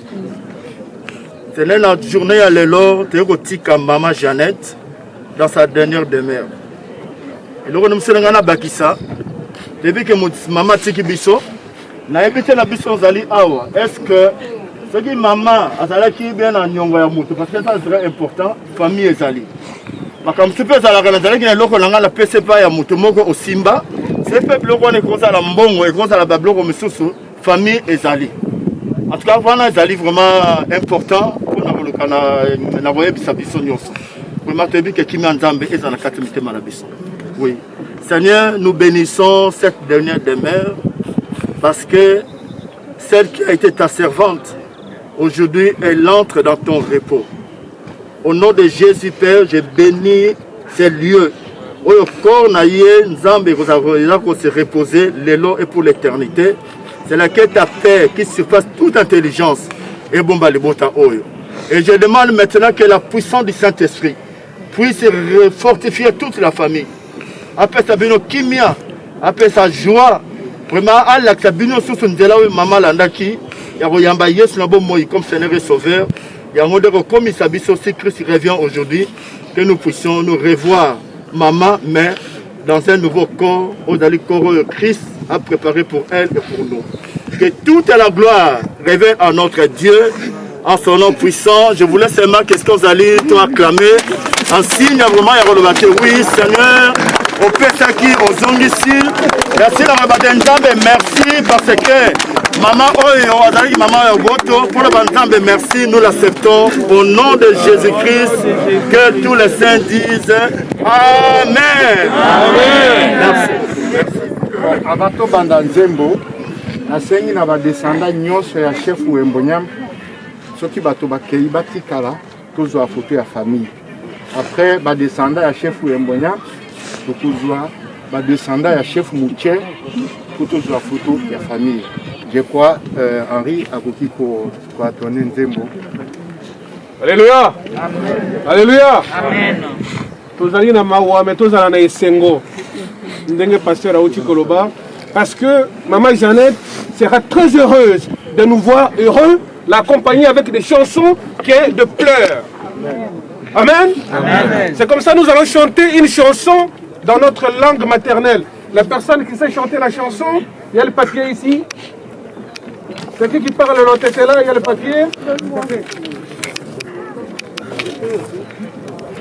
Seigneur, la journée à l'élo, tu es maman Jeannette dans sa dernière demeure. Et donc, nous sommes bakisa. Depuis que maman tiki biso, na évité la biso zali awa. Est-ce que ce qui maman azala qui bien en nyongo ya mutu parce que ça serait important, famille ezali. Makam tu peux zala kana zali ki na loko nanga la PC pa ya mutu moko osimba. C'est peuple loko ne koza la mbongo et koza la babloko misusu, famille ezali. En tout cas, voilà ezali vraiment important pour na voyer bisa biso nyonso. Vraiment te bi ke kimi nzambe ezana katimite malabiso. Oui. Seigneur, nous bénissons cette dernière demeure parce que celle qui a été ta servante, aujourd'hui, elle entre dans ton repos. Au nom de Jésus, Père, je bénis ces lieux où le corps n'a Nzambe se reposer l'élo et pour l'éternité. C'est laquelle ta paix qui surpasse toute intelligence et bomba le bota oyo. Et je demande maintenant que la puissance du Saint-Esprit puisse fortifier toute la famille. Après ça, bino kimia, après sa joie, vraiment, Allah, ça bino sous son délai, maman landaki, yamba yes nabo moi comme Seigneur et Sauveur, yamba de comme il s'habille aussi Christ revient aujourd'hui, que nous puissions nous revoir, maman, mais dans un nouveau corps, au corps que Christ a préparé pour elle et pour nous. Que toute la gloire révèle à notre Dieu, en son nom puissant. Je vous laisse seulement qu'est-ce que vous allez acclamer, en signe vraiment, oui, Seigneur. Au Pesaki, aux Zongisil, merci merci parce que maman Oyo, maman Ogoto, pour le Banzambe, merci, nous l'acceptons au nom de Jésus-Christ, que tous les saints disent Amen. Amen. Merci. Abato Bandanzembo, na sengi na badescendant nyonso ya chef Wembonyam, soki bato bakei batikala, tozwa photo ya famille. Après badescendant ya chef Wembonyam, pour descendant à chef Mouché pour toute la photo de la famille. Je crois Henri a beaucoup pour attendre Nzembo. Alléluia. Alléluia. Amen. Tous allez na mawa mais tous allez na esengo. Ndenge pasteur Aouti Koloba parce que maman Jeannette sera très heureuse de nous voir heureux, l'accompagner avec des chansons qui est de pleurs. Amen. Amen. C'est comme ça nous allons chanter une chanson dans notre langue maternelle. La personne qui sait chanter la chanson, il y a le papier ici. Quelqu'un qui parle le tête là, il y a le papier.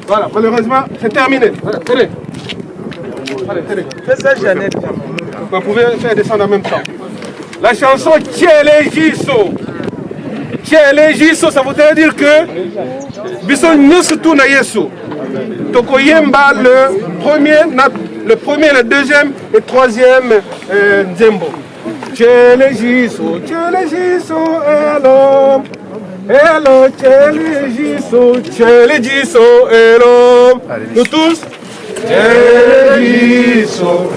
Voilà, malheureusement, c'est terminé. Voilà, tenez. Allez, tenez. Fais ça, Jeannette. Vous pouvez faire descendre en même temps. La chanson Tchele Jiso. Tchele Jiso, ça voudrait dire que Bisson Nyusutu na Yesu. Tokoyemba le premier, le deuxième et troisième Nzembo. Tchele Jiso, hello. Hello, Tchele Jiso, hello. Nous tous. Tchele Jiso,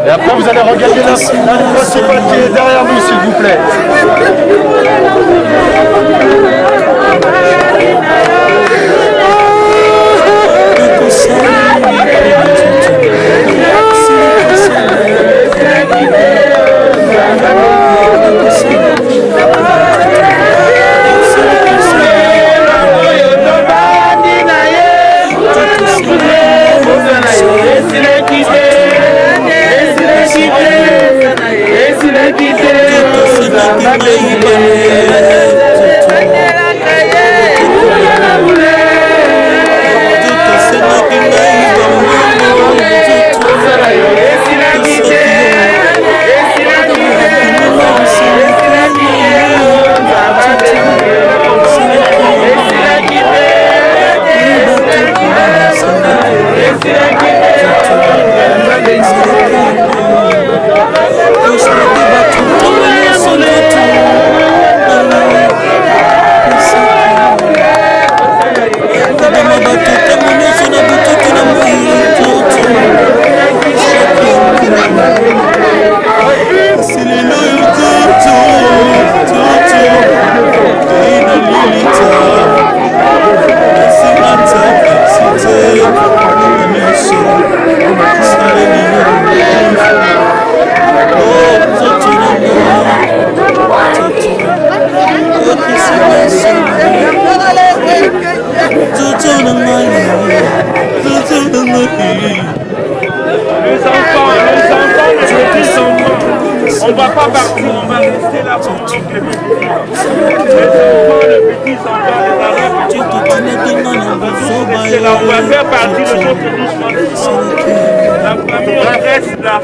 Et après, vous allez regarder la principale qui est derrière nous, s'il vous plaît. On ne va pas partir, on va rester là pour les enfants, les petits-enfants, les arabes, on va faire partie de notre doucement. La famille, on reste là.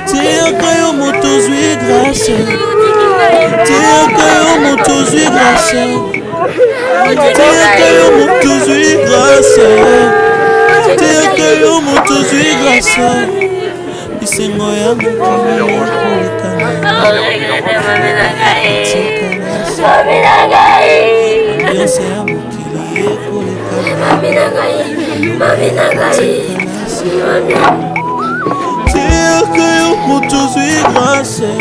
Tiaka yo moto zwi grâce, tiaka yo moto zwi grâce, tiaka yo moto zwi grâce, tiaka yo moto zwi grâce. Isengo ya mokili ambiance ya mokili tiaka yo moto zwi grâce,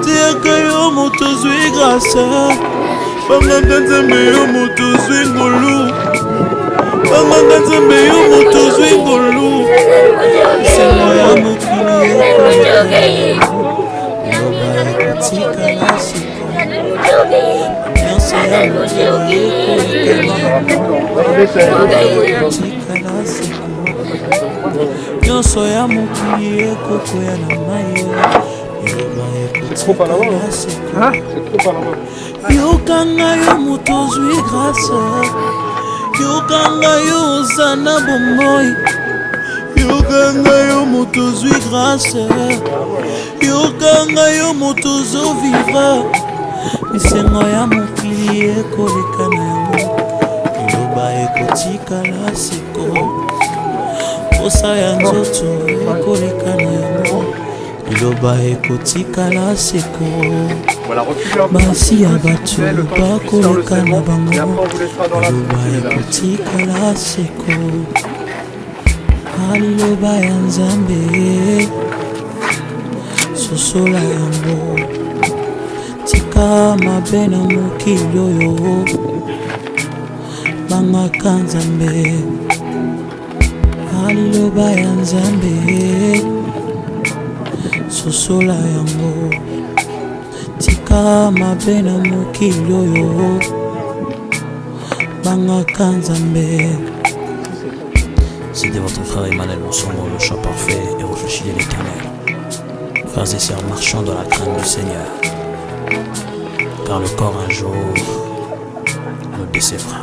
tiaka yo moto zwi grâce. Banganga nzambe yo moto zwi ngolu, banganga nzambe yo moto zwi ngolu. Isengo ya mokili ekotika na siko, ambiance ya mokili ekotika na siko. Nyonso ya mokili ekokwea na mai, liloba ekotika na siko. Yokanga yo moto zwi grâce, yokanga yo oza na bomoi, yokanga yo moto zwi grâce, yokanga yo moto zo vivre. Misengo ya mokili ekoleka na yango, liloba ekotika na siko. Posa ya nzoto ekoleka na yango, liloba ekotika na siko. Basi ya bato bakoleka na bango, liloba ekotika na siko. Liloba ya Nzambe sosola yango, tika mabe na mokili oyo, bangaka Nzambe. Liloba ya Nzambe sosola yango, tika mabe na mokili oyo, bangaka Nzambe. C'était votre frère Emmanuel Monsongo, le choix parfait et réfléchi de l'Éternel. Frères et sœurs, marchons dans la crainte du Seigneur, car le corps un jour nous décevra.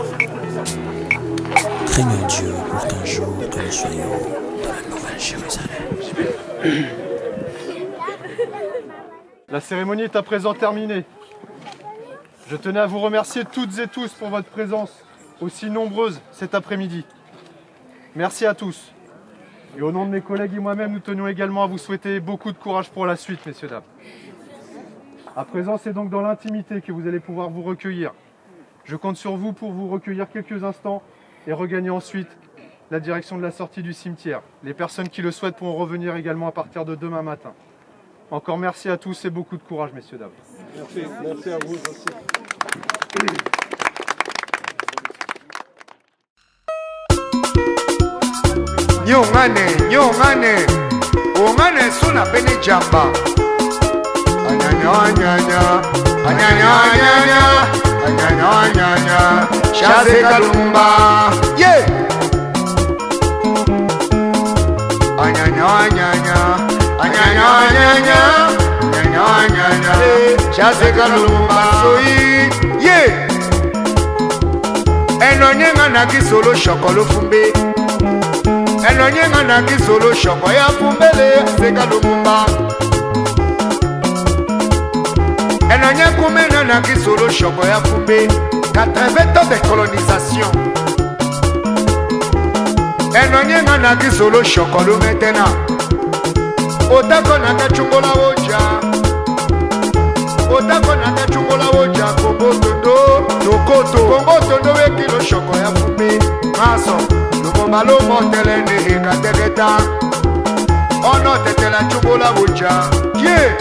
Craignons Dieu pour qu'un jour que nous soyons dans la nouvelle Jérusalem. La cérémonie est à présent terminée. Je tenais à vous remercier toutes et tous pour votre présence aussi nombreuses cet après-midi. Merci à tous. Et au nom de mes collègues et moi-même, nous tenions également à vous souhaiter beaucoup de courage pour la suite, messieurs, dames. À présent, c'est donc dans l'intimité que vous allez pouvoir vous recueillir. Je compte sur vous pour vous recueillir quelques instants et regagner ensuite la direction de la sortie du cimetière. Les personnes qui le souhaitent pourront revenir également à partir de demain matin. Encore merci à tous et beaucoup de courage, messieurs, dames. Merci à vous. Nyongane, ongane suna pene jamba. Anyanya, Shaze Kalumba, yeah. Anyanya, Shaze Kalumba, soyi, yeah. Enonyenga naki solo shokolo fumbe. Enonyenga naki solo shoko ya fumbele, Shaze Kalumba. Enonye kumena naki solo shoko ya fumbe. 80 ans de colonisation. Enonyenga naki solo shoko lo maintenant. Otako naka chungola oja. Otako naka chungola oja. Kongo tondo, nokoto. Kongo tondo weki lo shoko ya fumbe. Maso, lumomba lo motele ne heka tegeta. Ono tetela chungola oja. Yeah.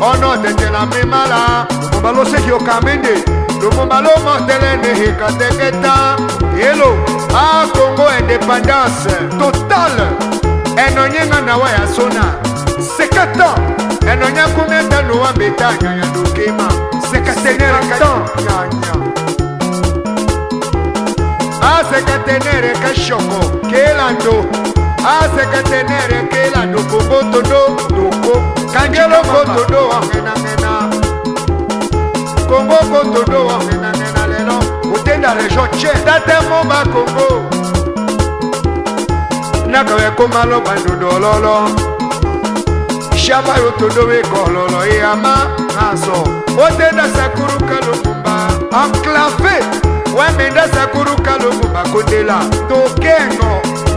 Ono tetela mimala. Lumomba lo sekio kamende. Lumomba lo motele ne heka tegeta. Hello, ah Congo indépendance totale. Enonyenga na wa ya sona 50 ans. Enonya kumenda no wa betanya ya dokema 51 ans. Ah 51 ka shoko kelando. Ah 51 kelando koboto doko kangelo kotodo wa ngena. Congo kotodo wa ngena lelo. Utenda région tche date momba Congo. Nakawe komalo bandodo lolo. Shaba yotodo we kololo yama naso. Otenda sakuru kalumba enclavé. Wemenda sakuru kalumba kodela. Tokengo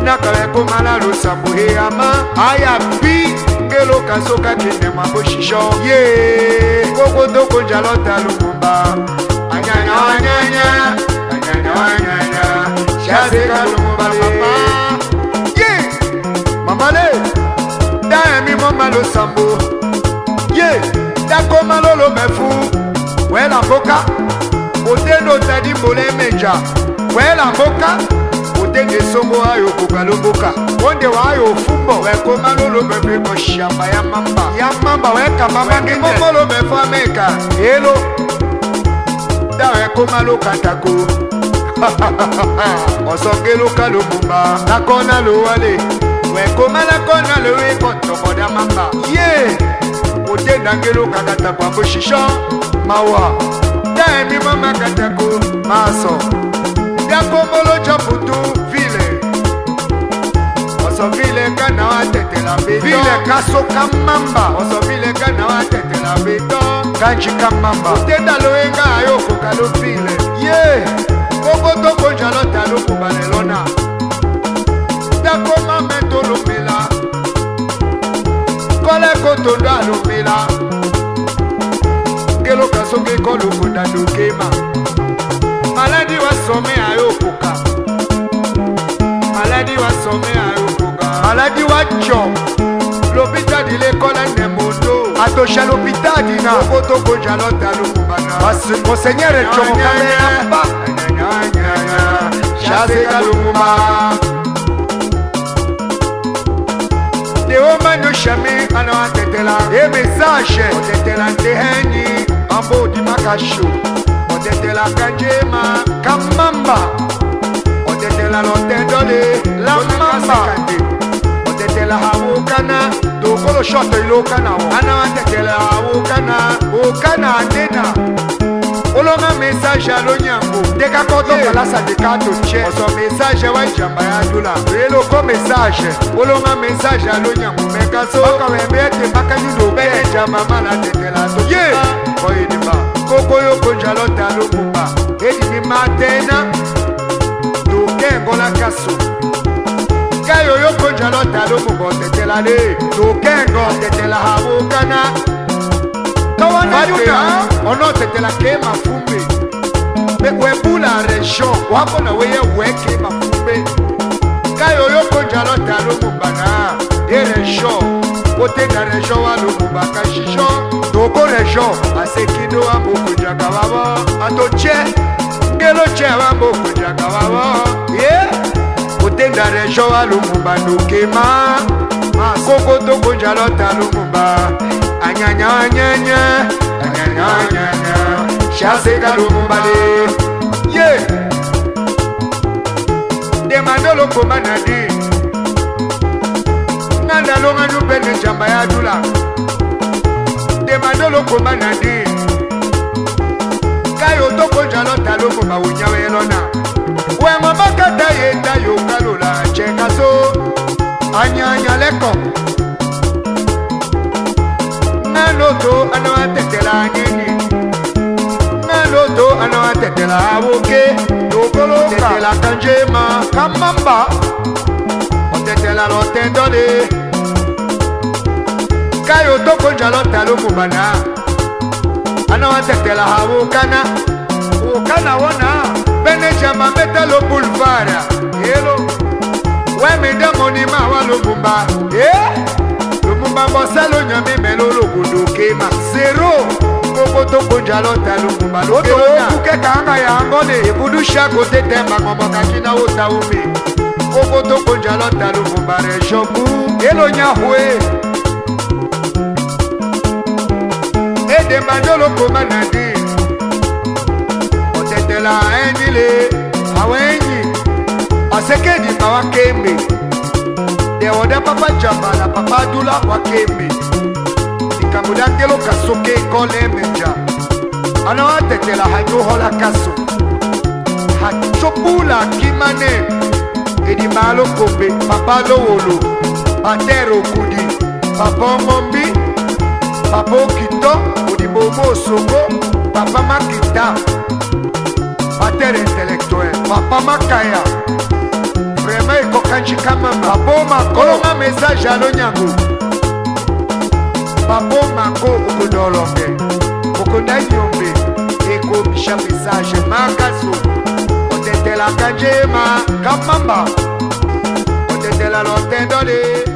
nakawe komala lusambu yama. Aya bi ngelo kasoka kine maboshisho. Ye koko doko jalota lumba. Anyanya. Shaze Kalumba papa. Mamale, da mi mama lo sambo. Ye, da koma lolo mefu. Wela boka, otendo tadi mole menja. Wela boka, otende songo ayo kukalo boka. Onde wa ayo fumbo, we koma lolo mefu ko shamba ya mamba. Ya mamba we kama ngi momo lo mefu ameka. Hello, da we koma lo katako. Osongelo kalumba, nakona lo wale. We komala kona lewe koto koda mamba. Ye Utenda ngelo kakata kwa bushisho mawa. Daemi mama katako maso. Dako molo chaputu vile. Oso vile kana watetela beto. Vile kaso kamamba. Oso vile kana watetela beto. Kanchi kamamba. Utenda loenga ayoko kalo vile. Ye Koko toko jalota loko balelona. Dako mame tolo mela. Kole koto dalo mela. Kelo kasoke kolo koda do kema. Maladi wa some ayokoka. Maladi wa some ayokoka. Maladi wa chom. L'hôpital de l'école ne moto. Atosha l'hôpital dina. Koto ko jalota loko bana. Monseigneur chom kamera. Shaze Kalumba. Oma no shame ano atetela e message otetela ndeheni ambo di makasho otetela kanjema kamamba otetela lotendole la mamba otetela hawukana dokolo shot ilokana ana atetela hawukana okana ndena olonga message alo nyango deka koto kalasa de kato che oso message wa jamba ya dula relo ko message olonga message alo nyango meka so ka wembete makani do be jamba mala tetela to ye koyidimba koko yo konjalo talo kumba edimi matena tokengo la kaso kayo yo konjalo talo kumba tetela le tokengo tetela habukana kawana yuda ono tetela ke mafumbe be webula région wako na weye weke mafumbe kayo yo konjalo talo kumba na e région côté de la région à l'Oumubaka Chicho, Toko région, à Sekino à Mokujakawawa, à Toche, Gelo Che à Mokujakawawa, yeah, côté de la région à l'Oumumba Nukema, Koko Toko Jalot à l'Oumumba, Anyanya Anyanya, Anyanya Anyanya, Chasse Galumumbale, yeah, Demandolo Komanadi. Longa nous belle jamba ya dula demando lo komana di kayo to ko jalo talo ko ba wunya we lona we mabaka ta yenda yo kalola cheka so anyanya leko naloto ana tetela nini naloto ana tetela awoke to kolo tetela kanjema kamamba o tetela lo tendole kayo toko njalo talo kubana ana watetela habukana ukana wana benejama metalo boulevard yelo weme demoni ma walo bumba lumumba bosalo nyame melolo kudukema zero koko toko njalo talo kubana oto kuke kanga ya ngone ekudusha kote temba ngomoka kina utaumi koko toko njalo talo kubana shoku yelo nyahwe Demandolo komanadi otetela endile awenyi asekedi mawakembe de oda papa jambala papa dula wakembe ikamudangelo kasoke kole menja ana watetela hanyo hola kaso hachopula kimane edi malo kombe papa lowolo patero kudi papa ngombi papa okito Bobo Sogo, Papa Makita, Pater intellectuel, Papa Makaya, vraiment il kokanji kama Papa Mako, ma message à l'onyango, Papa Mako okodolonge, okodanyombe, eko bisha message makaso, otete la kanjema, kamamba, otete la lotendole.